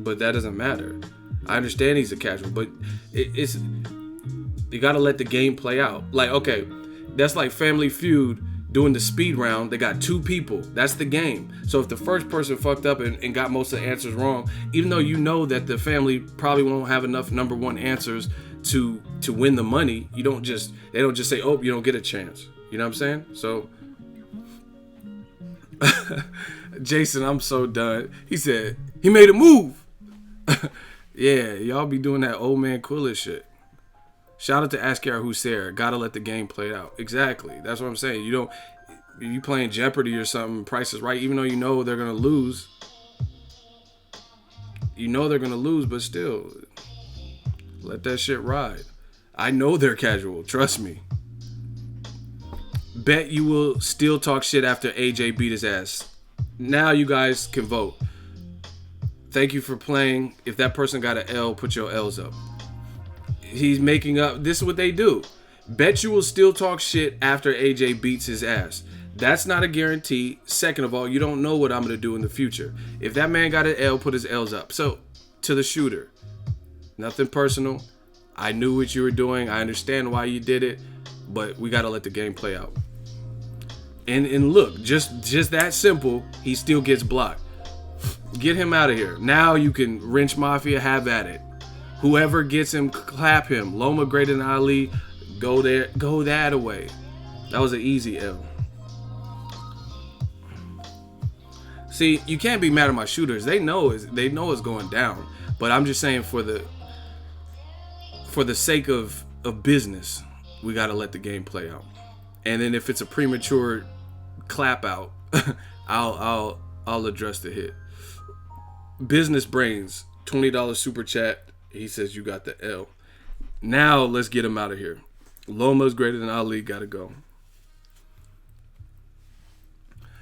but that doesn't matter. I understand he's a casual, but it's you gotta let the game play out. Like, okay, that's like Family Feud doing the speed round. They got 2 people. That's the game. So if the first person fucked up and got most of the answers wrong, even though you know that the family probably won't have enough number 1 answers to win the money, they don't just say, oh, you don't get a chance. You know what I'm saying? So Jason, I'm so done. He said he made a move. Yeah, y'all be doing that old man Quilla shit. Shout out to Askar Hussein. Gotta let the game play out. Exactly. That's what I'm saying. You playing Jeopardy or something, Price is Right, even though you know they're gonna lose. You know they're gonna lose, but still, let that shit ride. I know they're casual. Trust me. Bet you will still talk shit after AJ beat his ass. Now you guys can vote. Thank you for playing. If that person got an L, put your L's up. He's making up. This is what they do. Bet you will still talk shit after AJ beats his ass. That's not a guarantee. Second of all, you don't know what I'm going to do in the future. If that man got an L, put his L's up. So, to the shooter. Nothing personal. I knew what you were doing. I understand why you did it, but we got to let the game play out. And look, just that simple, he still gets blocked. Get him out of here. Now you can wrench Mafia, have at it. Whoever gets him, clap him. Loma greater than Ali, go there, go that away. That was an easy L. See, you can't be mad at my shooters. They know it's going down. But I'm just saying for the sake of business, we gotta let the game play out. And then if it's a premature clap out, I'll address the hit. Business Brains, $20 super chat. He says you got the L. Now let's get him out of here. Loma's greater than Ali, gotta go.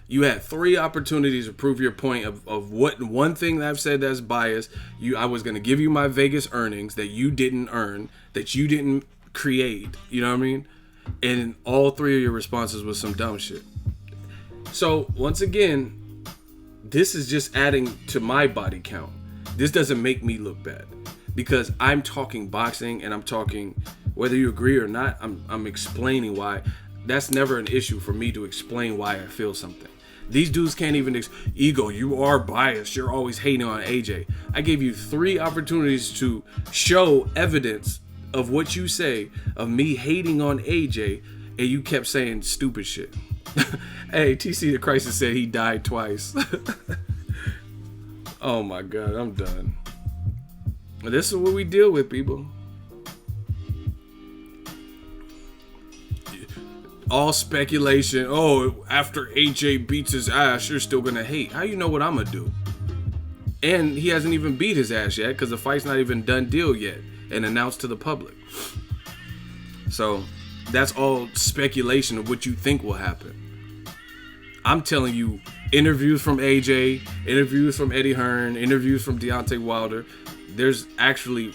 You had 3 opportunities to prove your point of what one thing that I've said that's biased. I was gonna give you my Vegas earnings that you didn't earn, that you didn't create. You know what I mean? And all 3 of your responses was some dumb shit. So once again, this is just adding to my body count. This doesn't make me look bad because I'm talking boxing and I'm talking whether you agree or not. I'm explaining why. That's never an issue for me to explain why I feel something. These dudes can't even Ego, you are biased. You're always hating on AJ. I gave you 3 opportunities to show evidence of what you say of me hating on AJ, and you kept saying stupid shit. Hey, TC the Crisis said he died twice. Oh my God, I'm done. This is what we deal with, people. All speculation. Oh, after AJ beats his ass, you're still gonna hate. How you know what I'm gonna do? And he hasn't even beat his ass yet because the fight's not even done deal yet and announced to the public. So that's all speculation of what you think will happen. I'm telling you, interviews from AJ, interviews from Eddie Hearn, interviews from Deontay Wilder. There's actually,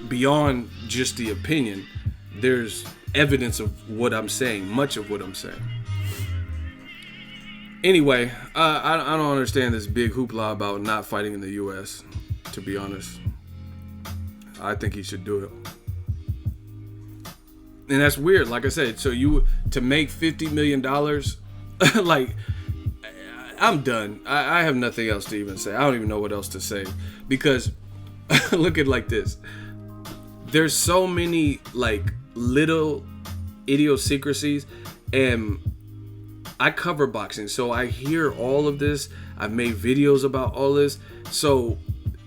beyond just the opinion, there's evidence of what I'm saying, much of what I'm saying. Anyway, I don't understand this big hoopla about not fighting in the U.S., to be honest. I think he should do it. And that's weird, like I said. So to make $50 million, like, I'm done. I have nothing else to even say. I don't even know what else to say. Because, look at it like this. There's so many, like, little idiosyncrasies, and I cover boxing, so I hear all of this. I've made videos about all this. So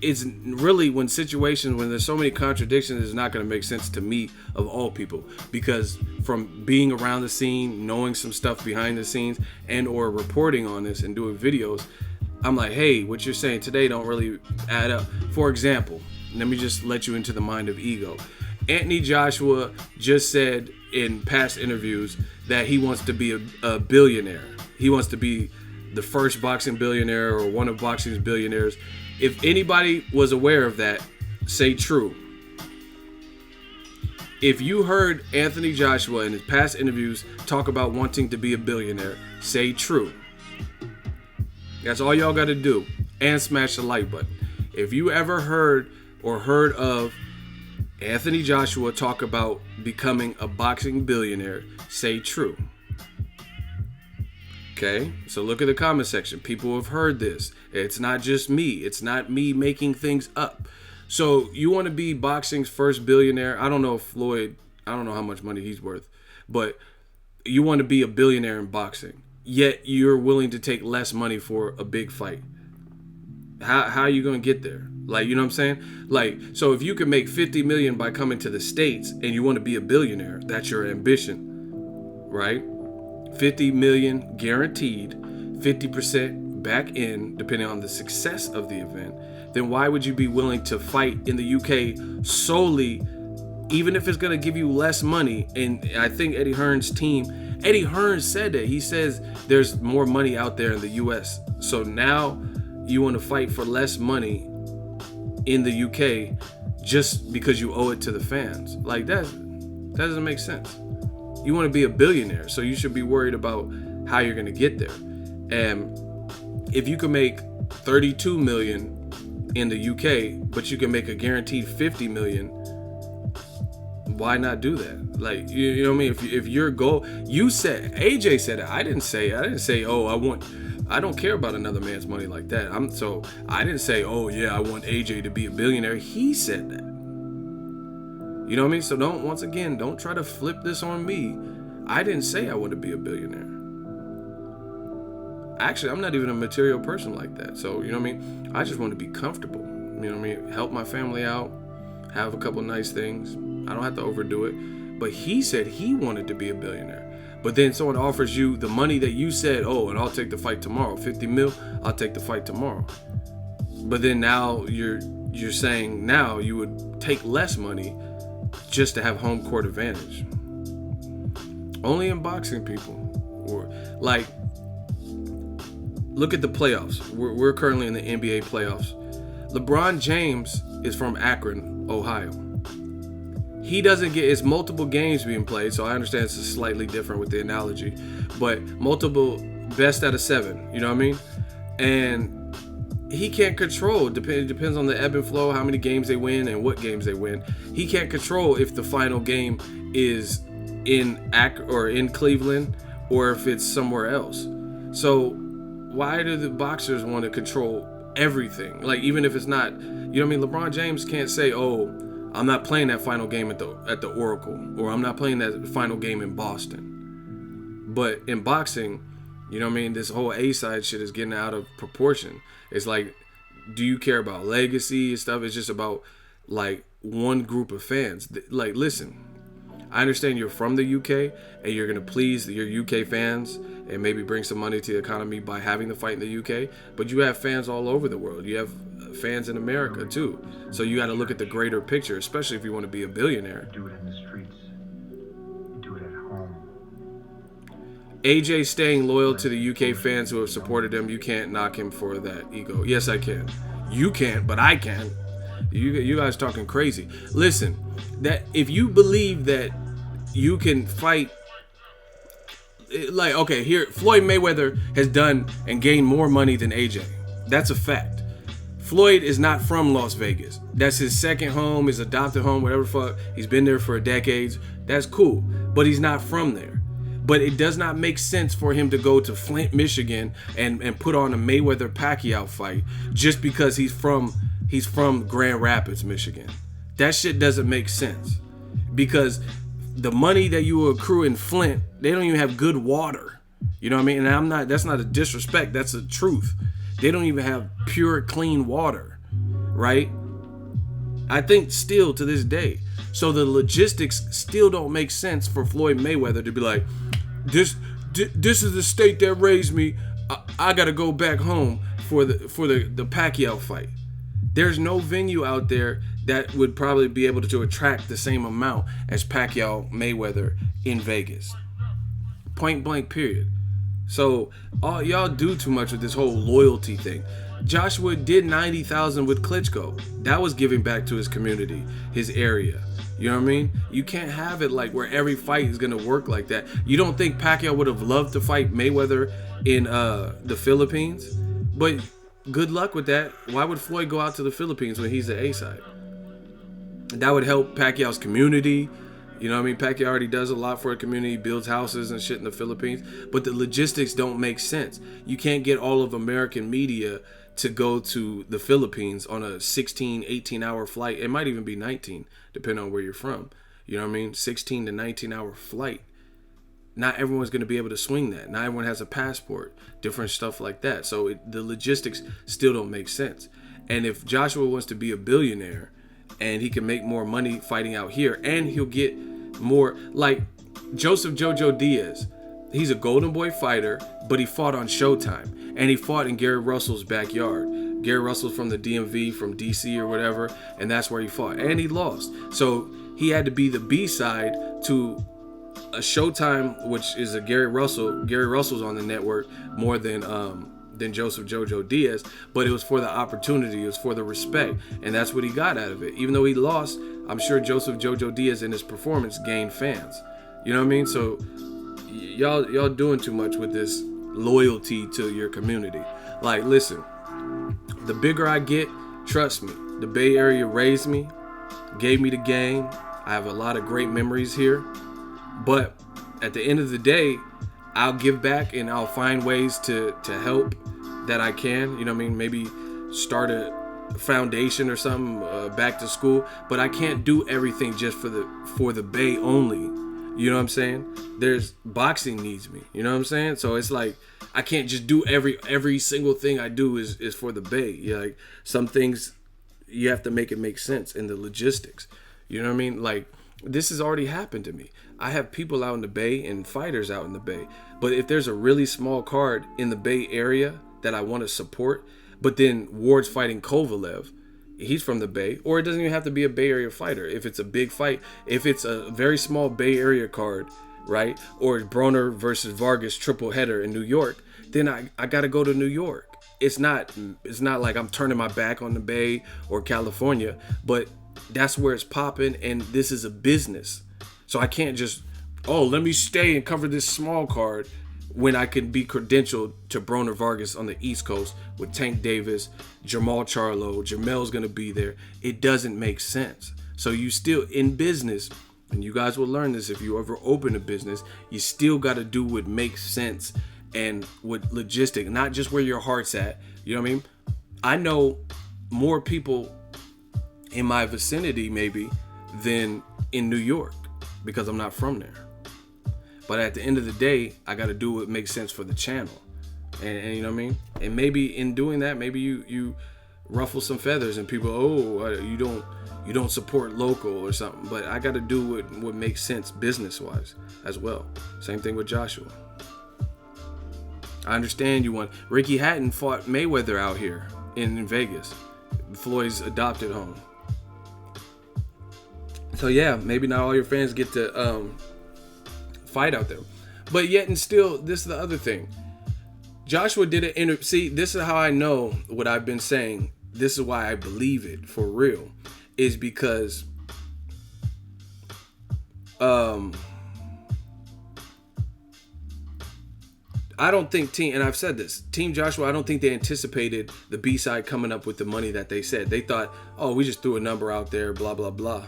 it's really when there's so many contradictions, it's not going to make sense to me of all people, because from being around the scene, knowing some stuff behind the scenes, and or reporting on this and doing videos, I'm like, hey, what you're saying today don't really add up. For example, let me just let you into the mind of Ego. Anthony Joshua just said in past interviews that he wants to be a billionaire. He wants to be the first boxing billionaire or one of boxing's billionaires. If anybody was aware of that, say true. If you heard Anthony Joshua in his past interviews talk about wanting to be a billionaire, say true. That's all y'all got to do. And smash the like button. If you ever heard of Anthony Joshua talk about becoming a boxing billionaire, say true. Okay, so look at the comment section. People have heard this. It's not just me. It's not me making things up. So you want to be boxing's first billionaire. I don't know if Floyd, I don't know how much money he's worth, but you want to be a billionaire in boxing, yet you're willing to take less money for a big fight. How are you going to get there? Like, you know what I'm saying? Like, so if you can make $50 million by coming to the States and you want to be a billionaire, that's your ambition, right? 50 million guaranteed, 50% back in, depending on the success of the event, then why would you be willing to fight in the UK solely, even if it's going to give you less money? And I think Eddie Hearn's team, Eddie Hearn said that. He says there's more money out there in the US. So now you want to fight for less money in the UK just because you owe it to the fans. Like, that doesn't make sense. You want to be a billionaire, so you should be worried about how you're going to get there. And if you can make 32 million in the UK, but you can make a guaranteed 50 million. Why not do that? Like, you know what I mean? If your goal, you said, AJ said it. I didn't say, oh, I don't care about another man's money like that. I didn't say, oh yeah, I want AJ to be a billionaire. He said that. You know what I mean? So don't try to flip this on me. I didn't say I want to be a billionaire. Actually, I'm not even a material person like that. So, you know what I mean? I just want to be comfortable. You know what I mean? Help my family out, have a couple nice things. I don't have to overdo it. But he said he wanted to be a billionaire. But then someone offers you the money that you said, oh, and I'll take the fight tomorrow. 50 mil, I'll take the fight tomorrow. But then now you're saying now you would take less money just to have home court advantage. Only in boxing, people. Or like, look at the playoffs. We're currently in the NBA playoffs. LeBron James is from Akron, Ohio. He doesn't get, it's multiple games being played, so I understand it's slightly different with the analogy, but multiple best out of 7, you know what I mean? And he can't control, it depends on the ebb and flow, how many games they win and what games they win. He can't control if the final game is in Cleveland or if it's somewhere else. So why do the boxers want to control everything? Like, even if it's not, you know what I mean? LeBron James can't say, oh, I'm not playing that final game at the Oracle, or I'm not playing that final game in Boston. But in boxing, you know what I mean, this whole A-side shit is getting out of proportion. It's like, do you care about legacy and stuff? It's just about like one group of fans. Like, listen, I understand you're from the UK and you're going to please your UK fans and maybe bring some money to the economy by having the fight in the UK, but you have fans all over the world. You have fans in America too. So you got to look at the greater picture, especially if you want to be a billionaire. Do it in the streets. Do it at home. AJ staying loyal to the UK fans who have supported him. You can't knock him for that ego. Yes, I can. You can't, but I can. You guys talking crazy. Listen, that if you believe that you can fight, like, okay, here, Floyd Mayweather has done and gained more money than AJ. That's a fact. Floyd is not from Las Vegas. That's his second home, his adopted home, whatever the fuck. He's been there for decades. That's cool. But he's not from there. But it does not make sense for him to go to Flint, Michigan and put on a Mayweather-Pacquiao fight just because he's from Grand Rapids, Michigan. That shit doesn't make sense. Because the money that you accrue in Flint, they don't even have good water. You know what I mean? And that's not a disrespect, that's the truth. They don't even have pure, clean water, right? I think still to this day. So the logistics still don't make sense for Floyd Mayweather to be like, this is the state that raised me. I gotta go back home for the Pacquiao fight. There's no venue out there that would probably be able to attract the same amount as Pacquiao Mayweather in Vegas. Point blank, period. So y'all do too much with this whole loyalty thing. Joshua did 90,000 with Klitschko. That was giving back to his community, his area. You know what I mean? You can't have it like where every fight is gonna work like that. You don't think Pacquiao would have loved to fight Mayweather in the Philippines? But good luck with that. Why would Floyd go out to the Philippines when he's the A-side? That would help Pacquiao's community. You know what I mean? Pacquiao already does a lot for a community, builds houses and shit in the Philippines. But the logistics don't make sense. You can't get all of American media to go to the Philippines on a 16, 18-hour flight. It might even be 19, depending on where you're from. You know what I mean? 16 to 19-hour flight. Not everyone's going to be able to swing that. Not everyone has a passport. Different stuff like that. So the logistics still don't make sense. And if Joshua wants to be a billionaire and he can make more money fighting out here, and he'll get more, like Joseph Jojo Diaz, he's a Golden Boy fighter, but he fought on Showtime, and he fought in Gary Russell's backyard. Gary Russell's from the DMV, from DC or whatever, and that's where he fought, and he lost. So he had to be the B-side to a Showtime, which is a Gary Russell. Gary Russell's on the network more than Joseph Jojo Diaz, but it was for the opportunity, it was for the respect, and that's what he got out of it. Even though he lost, I'm sure Joseph Jojo Diaz in his performance gained fans. You know what I mean? So y'all doing too much with this loyalty to your community. Like, listen, the bigger I get, Trust me, the Bay Area raised me, gave me the game. I have a lot of great memories here. But at the end of the day, I'll give back and I'll find ways to help that I can. You know what I mean? Maybe start a foundation or something, back to school. But I can't do everything just for the Bay only. You know what I'm saying? There's boxing needs me. You know what I'm saying? So it's like I can't just do every single thing I do is for the Bay. Yeah, like some things you have to make it make sense in the logistics. You know what I mean? Like this has already happened to me. I have people out in the Bay and fighters out in the Bay. But if there's a really small card in the Bay Area that I want to support, but then Ward's fighting Kovalev, he's from the Bay, or it doesn't even have to be a Bay Area fighter. If it's a big fight, if it's a very small Bay Area card, right, or Broner versus Vargas triple header in New York, then I got to go to New York. It's not like I'm turning my back on the Bay or California, but that's where it's popping, and this is a business. So I can't just, let me stay and cover this small card when I can be credentialed to Broner Vargas on the East Coast with Tank Davis, Jamal Charlo, Jamel's going to be there. It doesn't make sense. So you still in business, and you guys will learn this if you ever open a business, you still got to do what makes sense and with logistic, not just where your heart's at. You know what I mean? I know more people in my vicinity maybe than in New York because I'm not from there. But at the end of the day, I got to do what makes sense for the channel. And you know what I mean? And maybe in doing that, maybe you ruffle some feathers and people, you don't support local or something. But I got to do what makes sense business-wise as well. Same thing with Joshua. I understand you want... Ricky Hatton fought Mayweather out here in Vegas. Floyd's adopted home. So yeah, maybe not all your fans get to fight out there. But yet and still, this is the other thing. Joshua did an interview. See, this is how I know what I've been saying. This is why I believe it for real. Is because I don't think and I've said this, Team Joshua, I don't think they anticipated the B-side coming up with the money that they said. They thought, we just threw a number out there, blah, blah, blah.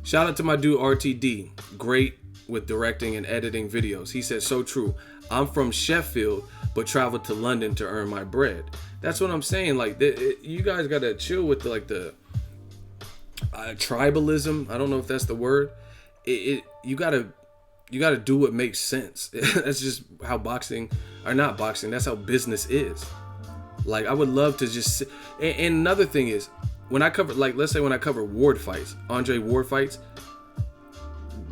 Shout out to my dude RTD. Great with directing and editing videos. He said, so true. I'm from Sheffield, but traveled to London to earn my bread. That's what I'm saying. Like, you guys got to chill with the tribalism. I don't know if that's the word. You got to do what makes sense. That's just how boxing, or not boxing, that's how business is. Like, I would love to just sit. And another thing is, when I cover, like, let's say when I cover Ward fights, Andre Ward fights,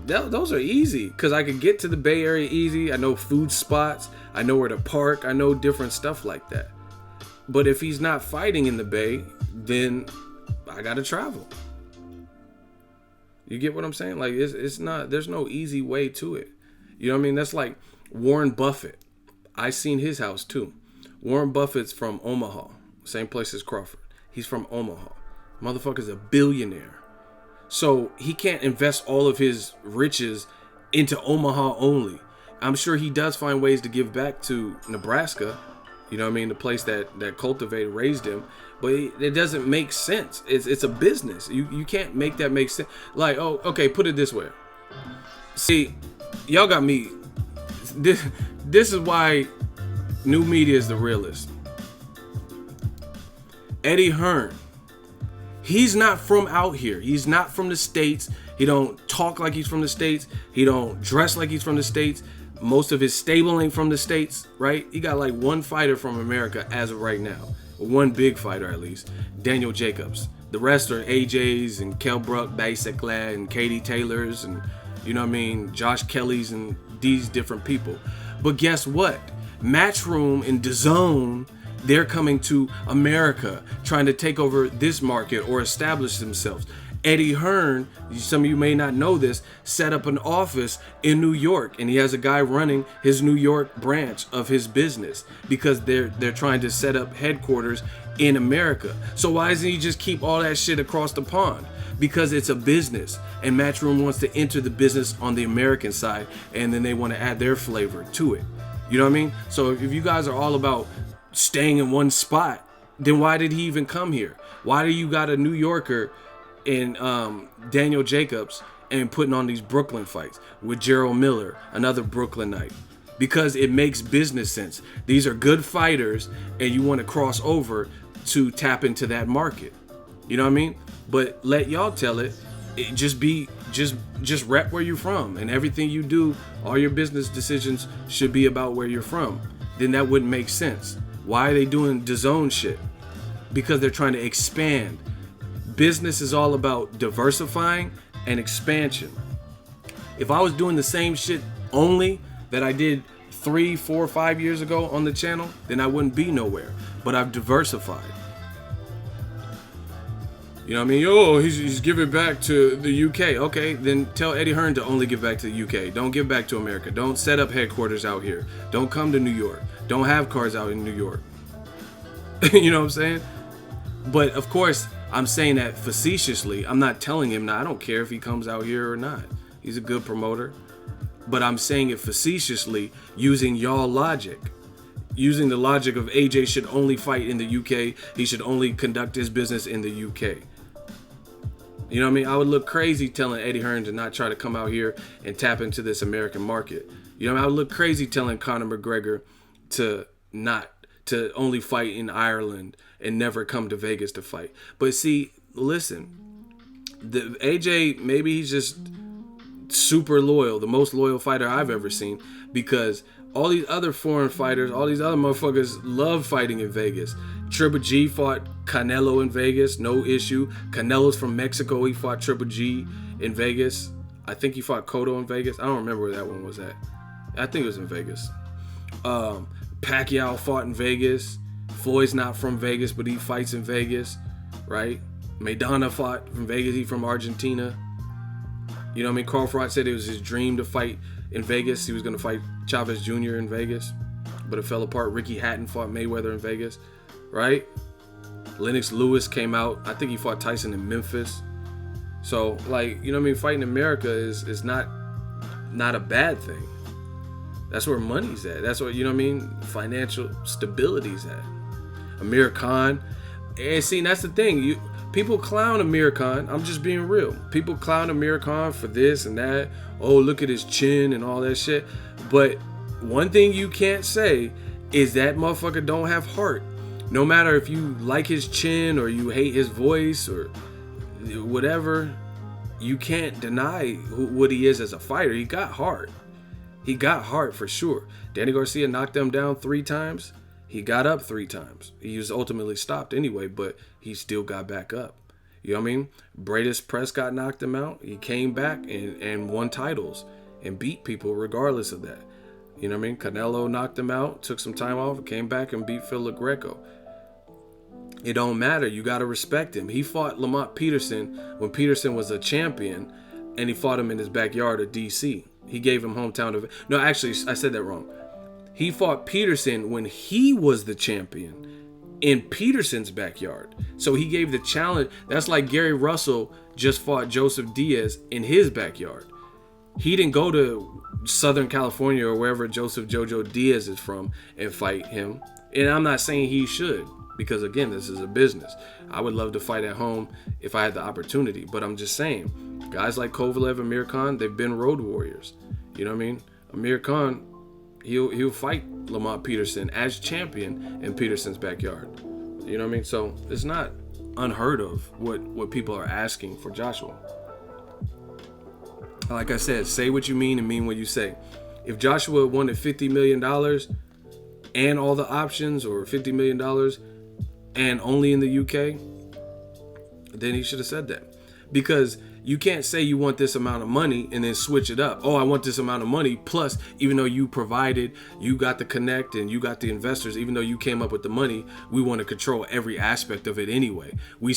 those are easy because I can get to the Bay Area easy. I know food spots. I know where to park. I know different stuff like that. But if he's not fighting in the Bay, then I got to travel. You get what I'm saying? Like, it's not, there's no easy way to it. You know what I mean? That's like Warren Buffett. I seen his house too. Warren Buffett's from Omaha, same place as Crawford. He's from Omaha. Motherfucker's a billionaire. So he can't invest all of his riches into Omaha only. I'm sure he does find ways to give back to Nebraska. You know what I mean? The place that cultivated, raised him. But it doesn't make sense. It's a business. You can't make that make sense. Like, okay, put it this way. See, y'all got me. This is why new media is the realest. Eddie Hearn. He's not from out here. He's not from the States. He don't talk like he's from the States. He don't dress like he's from the States. Most of his stable ain't from the States, right? He got like one fighter from America as of right now. One big fighter at least. Daniel Jacobs. The rest are AJs and Kell Brook, basically, and Katie Taylors and, you know what I mean, Josh Kellys and these different people. But guess what? Matchroom and DAZN, they're coming to America, trying to take over this market or establish themselves. Eddie Hearn, some of you may not know this, set up an office in New York, and he has a guy running his New York branch of his business because they're trying to set up headquarters in America. So why doesn't he just keep all that shit across the pond? Because it's a business, and Matchroom wants to enter the business on the American side, and then they want to add their flavor to it. You know what I mean? So if you guys are all about staying in one spot, then why did he even come here? Why do you got a New Yorker in Daniel Jacobs and putting on these Brooklyn fights with Gerald Miller, another Brooklynite? Because it makes business sense. These are good fighters, and you want to cross over to tap into that market. You know what I mean? But let y'all tell it. Just rep where you're from, and everything you do, all your business decisions should be about where you're from. Then that wouldn't make sense. Why are they doing DAZN shit? Because they're trying to expand. Business is all about diversifying and expansion. If I was doing the same shit only that I did 3, 4, 5 years ago on the channel, then I wouldn't be nowhere. But I've diversified. You know what I mean? Oh, he's giving back to the UK. Okay, then tell Eddie Hearn to only give back to the UK. Don't give back to America. Don't set up headquarters out here. Don't come to New York. Don't have cars out in New York. You know what I'm saying? But of course, I'm saying that facetiously. I'm not telling him, I don't care if he comes out here or not. He's a good promoter. But I'm saying it facetiously using y'all logic. Using the logic of AJ should only fight in the UK. He should only conduct his business in the UK. You know what I mean? I would look crazy telling Eddie Hearn to not try to come out here and tap into this American market. You know what I mean? I would look crazy telling Conor McGregor to only fight in Ireland and never come to Vegas to fight. But see, listen, the AJ, maybe he's just super loyal, the most loyal fighter I've ever seen, because all these other foreign fighters, all these other motherfuckers love fighting in Vegas. Triple G fought Canelo in Vegas, no issue. Canelo's from Mexico, he fought Triple G in Vegas. I think he fought Cotto in Vegas. I don't remember where that one was at. I think it was in Vegas. Pacquiao fought in Vegas. Floyd's not from Vegas, but he fights in Vegas, right? Maidana fought from Vegas, he from Argentina. You know what I mean? Carl Froch said it was his dream to fight in Vegas. He was going to fight Chavez Jr. in Vegas, but it fell apart. Ricky Hatton fought Mayweather in Vegas, right? Lennox Lewis came out. I think he fought Tyson in Memphis. So, like, you know what I mean? Fighting in America is not a bad thing. That's where money's at. That's what, you know what I mean? Financial stability's at. Amir Khan. And see, that's the thing. People clown Amir Khan. I'm just being real. People clown Amir Khan for this and that. Oh, look at his chin and all that shit. But one thing you can't say is that motherfucker don't have heart. No matter if you like his chin or you hate his voice or whatever, you can't deny what he is as a fighter. He got heart. He got heart for sure. Danny Garcia knocked him down 3 times. He got up 3 times. He was ultimately stopped anyway, but he still got back up. You know what I mean? Bradis Prescott knocked him out. He came back and won titles and beat people regardless of that. You know what I mean? Canelo knocked him out, took some time off, came back and beat Phil LaGreco. It don't matter. You got to respect him. He fought Lamont Peterson when Peterson was a champion, and he fought him in his backyard of D.C. He gave him hometown of... No, actually, I said that wrong. He fought Peterson when he was the champion in Peterson's backyard. So he gave the challenge. That's like Gary Russell just fought Joseph Diaz in his backyard. He didn't go to Southern California or wherever Joseph Jojo Diaz is from and fight him. And I'm not saying he should, because again, this is a business. I would love to fight at home if I had the opportunity, but I'm just saying, guys like Kovalev, Amir Khan, they've been road warriors. You know what I mean? Amir Khan, he'll fight Lamont Peterson as champion in Peterson's backyard. You know what I mean? So it's not unheard of what people are asking for Joshua. Like I said, say what you mean and mean what you say. If Joshua wanted $50 million and all the options, or $50 million and only in the UK, then he should have said that. Because you can't say you want this amount of money and then switch it up. Oh, I want this amount of money. Plus, even though you provided, you got the connect and you got the investors, even though you came up with the money, we want to control every aspect of it anyway. We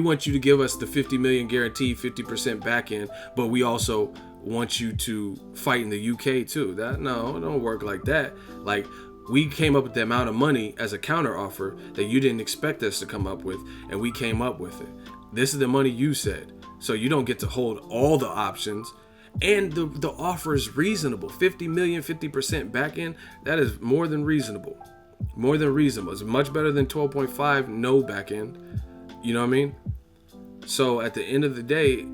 want you to give us the 50 million guarantee, 50% back end, but we also want you to fight in the UK too. No, it don't work like that. Like, we came up with the amount of money as a counter offer that you didn't expect us to come up with, and we came up with it. This is the money you said. So you don't get to hold all the options. And the offer is reasonable. 50 million, 50% back end, that is more than reasonable. More than reasonable. It's much better than 12.5, no back end. You know what I mean? So at the end of the day,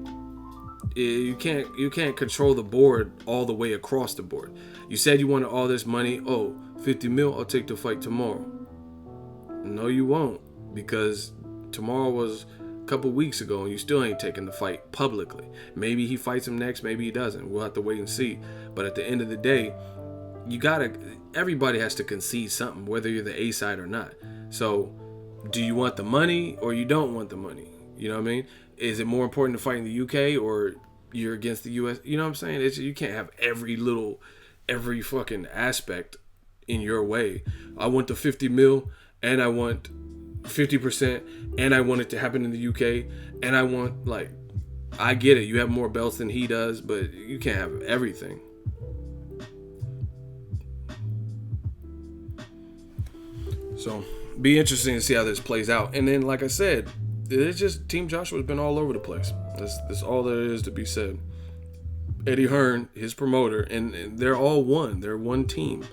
you can't control the board all the way across the board. You said you wanted all this money. Oh, 50 mil, I'll take the fight tomorrow. No, you won't, because tomorrow was a couple weeks ago and you still ain't taking the fight publicly. Maybe he fights him next, maybe he doesn't. We'll have to wait and see. But at the end of the day, everybody has to concede something, whether you're the A side or not. So do you want the money or you don't want the money? You know what I mean? Is it more important to fight in the UK or you're against the US? You know what I'm saying? You can't have every fucking aspect in your way. I want the 50 mil and I want 50% and I want it to happen in the UK and I want, like, I get it. You have more belts than he does, but you can't have everything. So be interesting to see how this plays out. And then, like I said, it's just Team Joshua's been all over the place. That's all there is to be said. Eddie Hearn, his promoter, and they're all one. They're one team.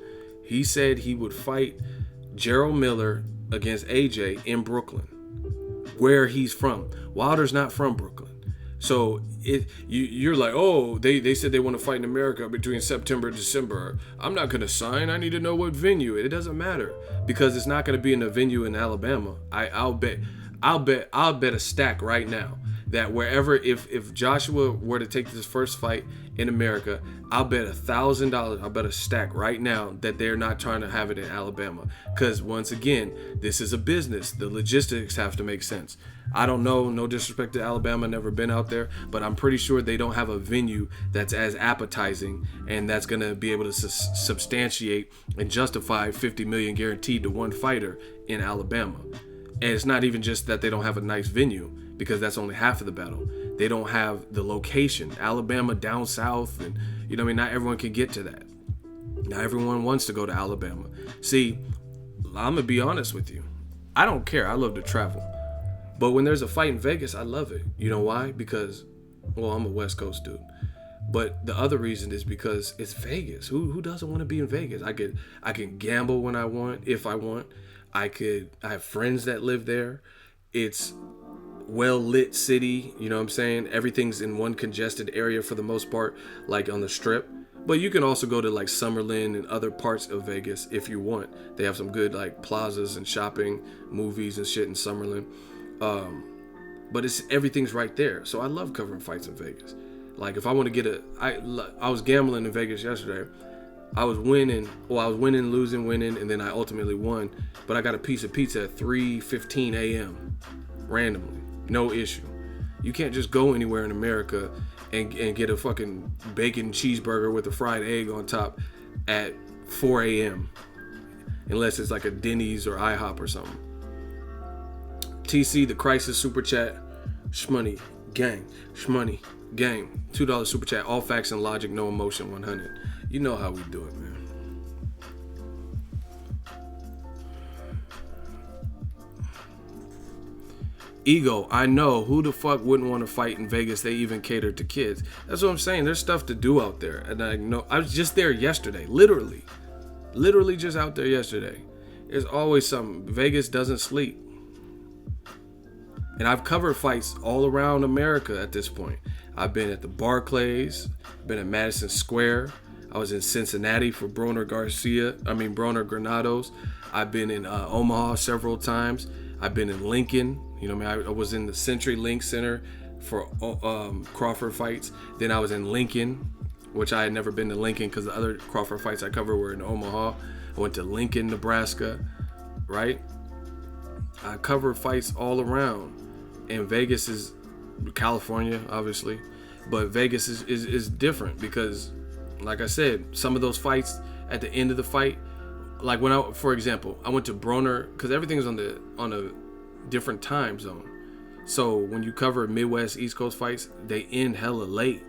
He said he would fight Gerald Miller against AJ in Brooklyn, where he's from. Wilder's not from Brooklyn. So you're like, oh, they said they want to fight in America between September and December. I'm not going to sign. I need to know what venue. It doesn't matter, because it's not going to be in a venue in Alabama. I'll bet a stack right now that wherever, if Joshua were to take this first fight in America, I'll bet $1,000. I'll bet a stack right now that they're not trying to have it in Alabama, because once again, this is a business. The logistics have to make sense. I don't know, no disrespect to Alabama, never been out there, but I'm pretty sure they don't have a venue that's as appetizing and that's going to be able to substantiate and justify 50 million guaranteed to one fighter in Alabama. And it's not even just that they don't have a nice venue, because that's only half of the battle. They don't have the location. Alabama down south, and you know what I mean, not everyone can get to that. Not everyone wants to go to Alabama. See, I'm going to be honest with you. I don't care. I love to travel. But when there's a fight in Vegas, I love it. You know why? Because, well, I'm a West Coast dude. But the other reason is because it's Vegas. Who doesn't want to be in Vegas? I can gamble when I want, if I want. I have friends that live there. It's well lit city, you know what I'm saying? Everything's in one congested area for the most part, like on the Strip. But you can also go to like Summerlin and other parts of Vegas if you want. They have some good like plazas and shopping, movies and shit in Summerlin. But everything's right there. So I love covering fights in Vegas. Like if I want to get I was gambling in Vegas yesterday. I was winning, losing, and then I ultimately won. But I got a piece of pizza at 3:15 a.m. randomly. No issue. You can't just go anywhere in America and get a fucking bacon cheeseburger with a fried egg on top at 4 a.m. unless it's like a Denny's or IHOP or something. TC, the Crisis Super Chat. Shmoney Gang. Shmoney Gang. $2 Super Chat. All facts and logic, no emotion, 100. You know how we do it, man. Ego, I know. Who the fuck wouldn't want to fight in Vegas? They even cater to kids. That's what I'm saying. There's stuff to do out there. And I know. I was just there yesterday. Literally just out there yesterday. There's always something. Vegas doesn't sleep. And I've covered fights all around America at this point. I've been at the Barclays, been at Madison Square. I was in Cincinnati for Broner Granados. I've been in Omaha several times. I've been in Lincoln. You know what I mean? I was in the CenturyLink Center for Crawford fights. Then I was in Lincoln, which I had never been to Lincoln because the other Crawford fights I covered were in Omaha. I went to Lincoln, Nebraska, right? I covered fights all around. And Vegas is California, obviously. But Vegas is different because, like I said, some of those fights at the end of the fight, like for example, I went to Broner because everything's on a different time zone. So when you cover Midwest, East Coast fights, they end hella late.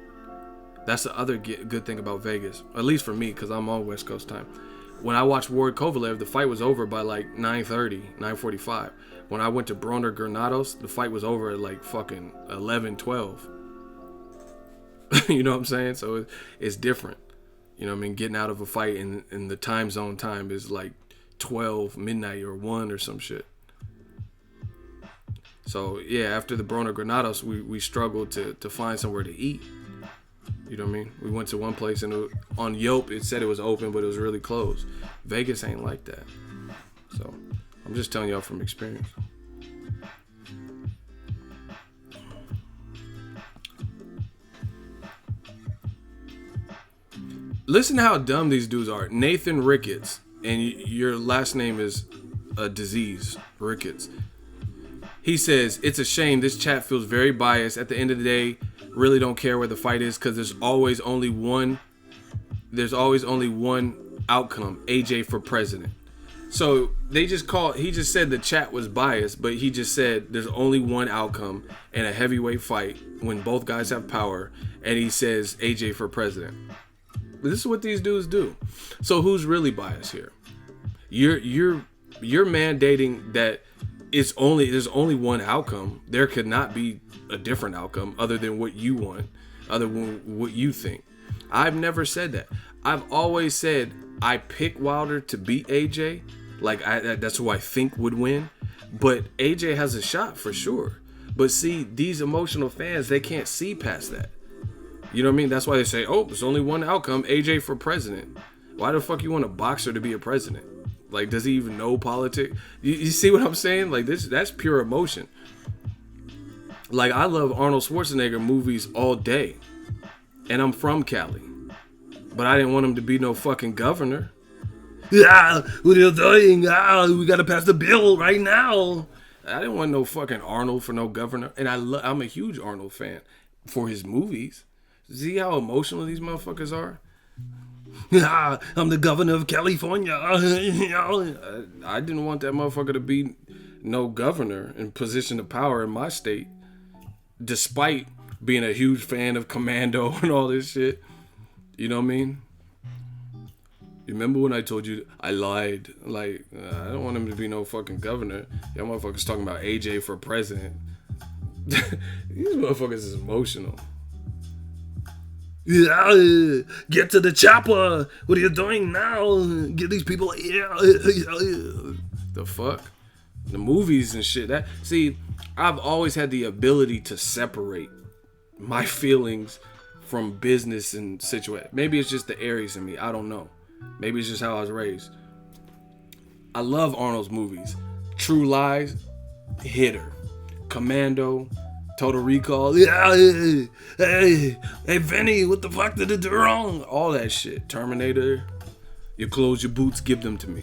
That's the other good thing about Vegas, at least for me, because I'm on West Coast time. When I watched Ward Kovalev, the fight was over by like 9:30, 9:45. When I went to Broner Granados, the fight was over at like fucking 11, 12. You know what I'm saying? So it's different. You know what I mean? Getting out of a fight in the time zone time is like 12 midnight or 1 or some shit. So yeah, after the Broner Granados, we struggled to find somewhere to eat. You know what I mean? We went to one place and on Yelp it said it was open, but it was really closed. Vegas ain't like that. So I'm just telling y'all from experience. Listen to how dumb these dudes are. Nathan Ricketts, and your last name is a disease, Ricketts. He says, it's a shame this chat feels very biased. At the end of the day, really don't care where the fight is because there's always only one outcome, AJ for president. So he just said the chat was biased, but he just said there's only one outcome in a heavyweight fight when both guys have power, and he says AJ for president. This is what these dudes do. So who's really biased here? You're mandating that there's only one outcome. There could not be a different outcome other than what you want, other than what you think. I've never said that. I've always said I pick Wilder to beat AJ. That's who I think would win. But AJ has a shot for sure. But see, these emotional fans, they can't see past that. You know what I mean? That's why they say, oh, there's only one outcome, AJ for president. Why the fuck you want a boxer to be a president? Like, does he even know politics? You see what I'm saying? Like, that's pure emotion. Like, I love Arnold Schwarzenegger movies all day. And I'm from Cali. But I didn't want him to be no fucking governor. Yeah, what are you doing? We gotta pass the bill right now. I didn't want no fucking Arnold for no governor. And I'm a huge Arnold fan for his movies. See how emotional these motherfuckers are? Yeah, I'm the governor of California. I didn't want that motherfucker to be no governor in position of power in my state, despite being a huge fan of Commando and all this shit. You know what I mean? You remember when I told you I lied? Like, I don't want him to be no fucking governor. Y'all motherfuckers talking about AJ for president. These motherfuckers is emotional. Yeah, get to the chopper. What are you doing now? Get these people here. The fuck? The movies and shit. See, I've always had the ability to separate my feelings from business and situation. Maybe it's just the Aries in me. I don't know. Maybe it's just how I was raised. I love Arnold's movies. True Lies, Hitter, Commando, Total Recall. Yeah, hey, Vinny, what the fuck did it do wrong? All that shit. Terminator. You close your boots, give them to me.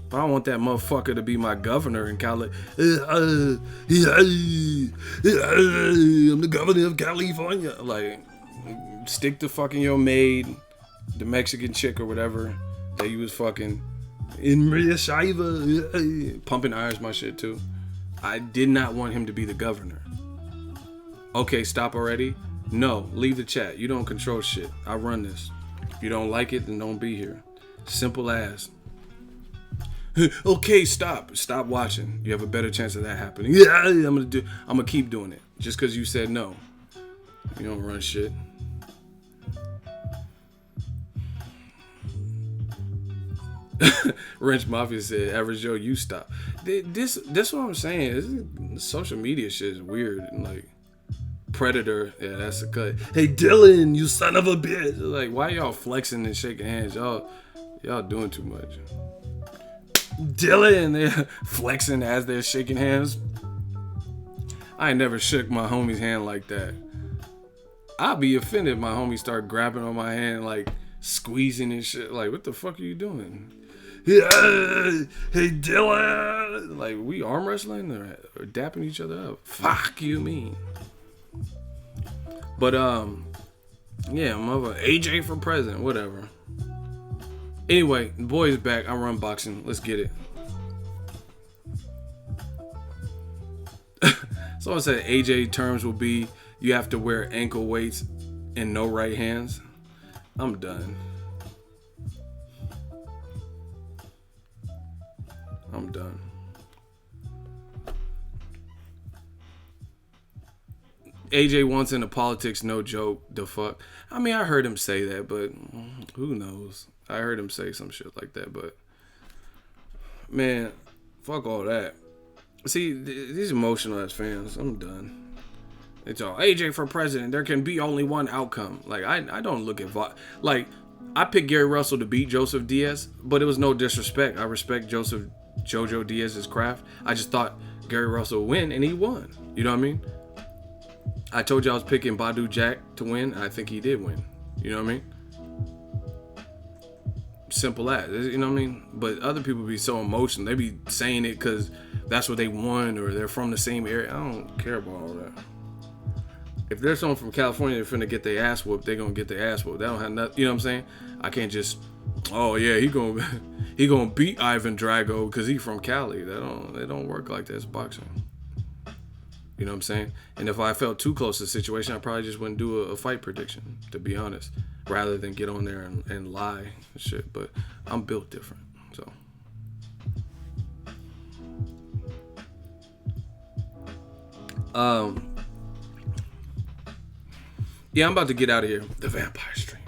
But I don't want that motherfucker to be my governor in Cali. I'm the governor of California. Like, stick to fucking your maid, the Mexican chick or whatever that you was fucking. In Maria Shaiva. Pumping irons my shit too. I did not want him to be the governor. Okay, stop already. No, leave the chat. You don't control shit. I run this. If you don't like it, then don't be here. Simple as. Okay, stop watching. You have a better chance of that happening. Yeah, I'm gonna keep doing it just because you said no. You don't run shit. Wrench Mafia said, "Average Joe, you stop." This what I'm saying. This social media shit is weird. And like Predator, yeah, that's a cut. Hey Dylan, you son of a bitch. Like, why y'all flexing and shaking hands? Y'all doing too much. Dylan, they're flexing as they're shaking hands. I ain't never shook my homie's hand like that. I'll be offended if my homie start grabbing on my hand, like squeezing and shit. Like, what the fuck are you doing? Yeah, hey Dylan. Like, we arm wrestling or dapping each other up? Fuck you mean. But yeah, mother AJ for president, whatever. Anyway, the boys back. I run boxing. Let's get it. Someone said AJ terms will be you have to wear ankle weights and no right hands. I'm done. AJ wants into politics, no joke. The fuck? I mean, I heard him say that, but who knows? I heard him say some shit like that, but Man, fuck all that. See, these emotional ass fans, I'm done. It's all AJ for president. There can be only one outcome. Like I don't look at like I picked Gary Russell to beat Joseph Diaz, but it was no disrespect. I respect Jojo Diaz's craft. I just thought Gary Russell would win, and he won. You know what I mean? I told you I was picking Badou Jack to win. I think he did win. You know what I mean? Simple as, you know what I mean? But other people be so emotional. They be saying it because that's what they won or they're from the same area. I don't care about all that. If there's someone from California that's finna get their ass whooped, they gonna get their ass whooped. They don't have nothing, you know what I'm saying? I can't just, oh yeah, he gonna beat Ivan Drago because he from Cali. They don't work like that. It's boxing. You know what I'm saying? And if I felt too close to the situation, I probably just wouldn't do a fight prediction, to be honest, rather than get on there and lie and shit. But I'm built different, so. Yeah, I'm about to get out of here. The vampire stream.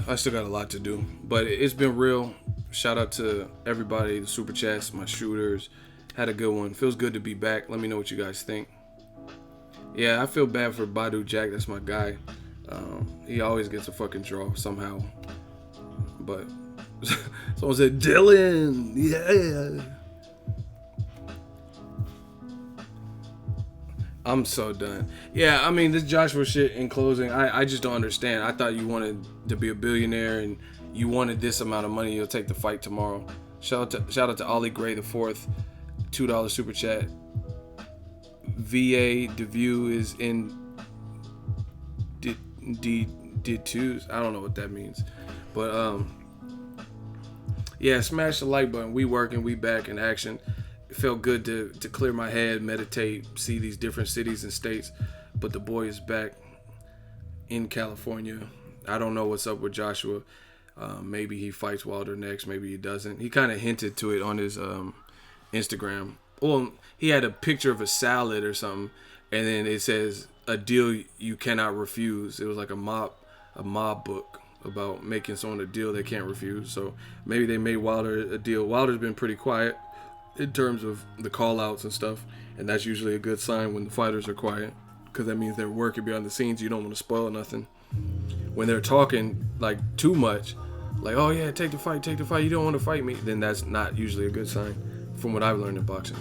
I still got a lot to do, but it's been real. Shout out to everybody, the super chats, my shooters. Had a good one. Feels good to be back. Let me know what you guys think. Yeah, I feel bad for Badou Jack. That's my guy. He always gets a fucking draw somehow. But someone said, Dylan, yeah. I'm so done. Yeah, I mean, this Joshua shit in closing, I just don't understand. I thought you wanted to be a billionaire and you wanted this amount of money. You'll take the fight tomorrow. Shout out to Ollie Gray the fourth. $2 super chat. VA DeView is in did twos. I don't know what that means. But yeah, smash the like button. We working, we back in action. It felt good to clear my head, meditate, see these different cities and states. But the boy is back in California. I don't know what's up with Joshua. Maybe he fights Wilder next, maybe he doesn't. He kind of hinted to it on his Instagram. Well, he had a picture of a salad or something, and then it says a deal you cannot refuse. It was like a mob book about making someone a deal they can't refuse. So maybe they made Wilder a deal. Wilder's been pretty quiet in terms of the call outs and stuff, and that's usually a good sign when the fighters are quiet, because that means they're working behind the scenes. You don't want to spoil nothing. When they're talking like too much, like, oh yeah, take the fight, you don't want to fight me, then that's not usually a good sign, from what I've learned in boxing.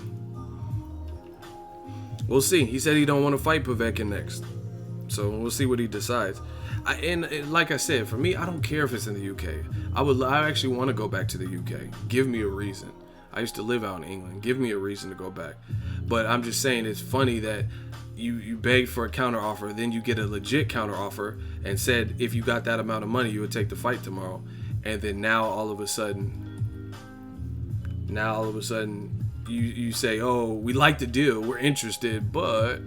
We'll see. He said he don't want to fight Povetkin next, so we'll see what he decides. And like I said, for me, I don't care if it's in the UK. I actually want to go back to the UK. Give me a reason. I used to live out in England. Give me a reason to go back. But I'm just saying, it's funny that you begged for a counter offer, then you get a legit counter offer and said if you got that amount of money, you would take the fight tomorrow. And then now all of a sudden you say, oh, we like the deal, we're interested, but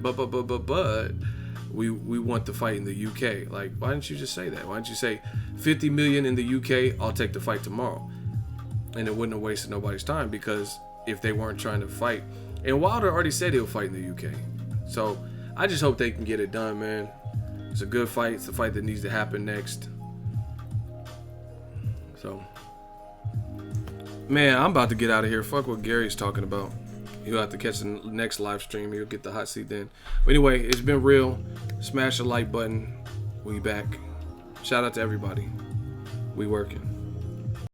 we want the fight in the UK. Like, why didn't you just say that? Why didn't you say 50 million in the UK, I'll take the fight tomorrow? And it wouldn't have wasted nobody's time, because if they weren't trying to fight, and Wilder already said he'll fight in the UK. So I just hope they can get it done, man. It's a good fight. It's the fight that needs to happen next. So, man, I'm about to get out of here. Fuck what Gary's talking about. He'll have to catch the next live stream. He'll get the hot seat then. But anyway, it's been real. Smash the like button. We back. Shout out to everybody. We working.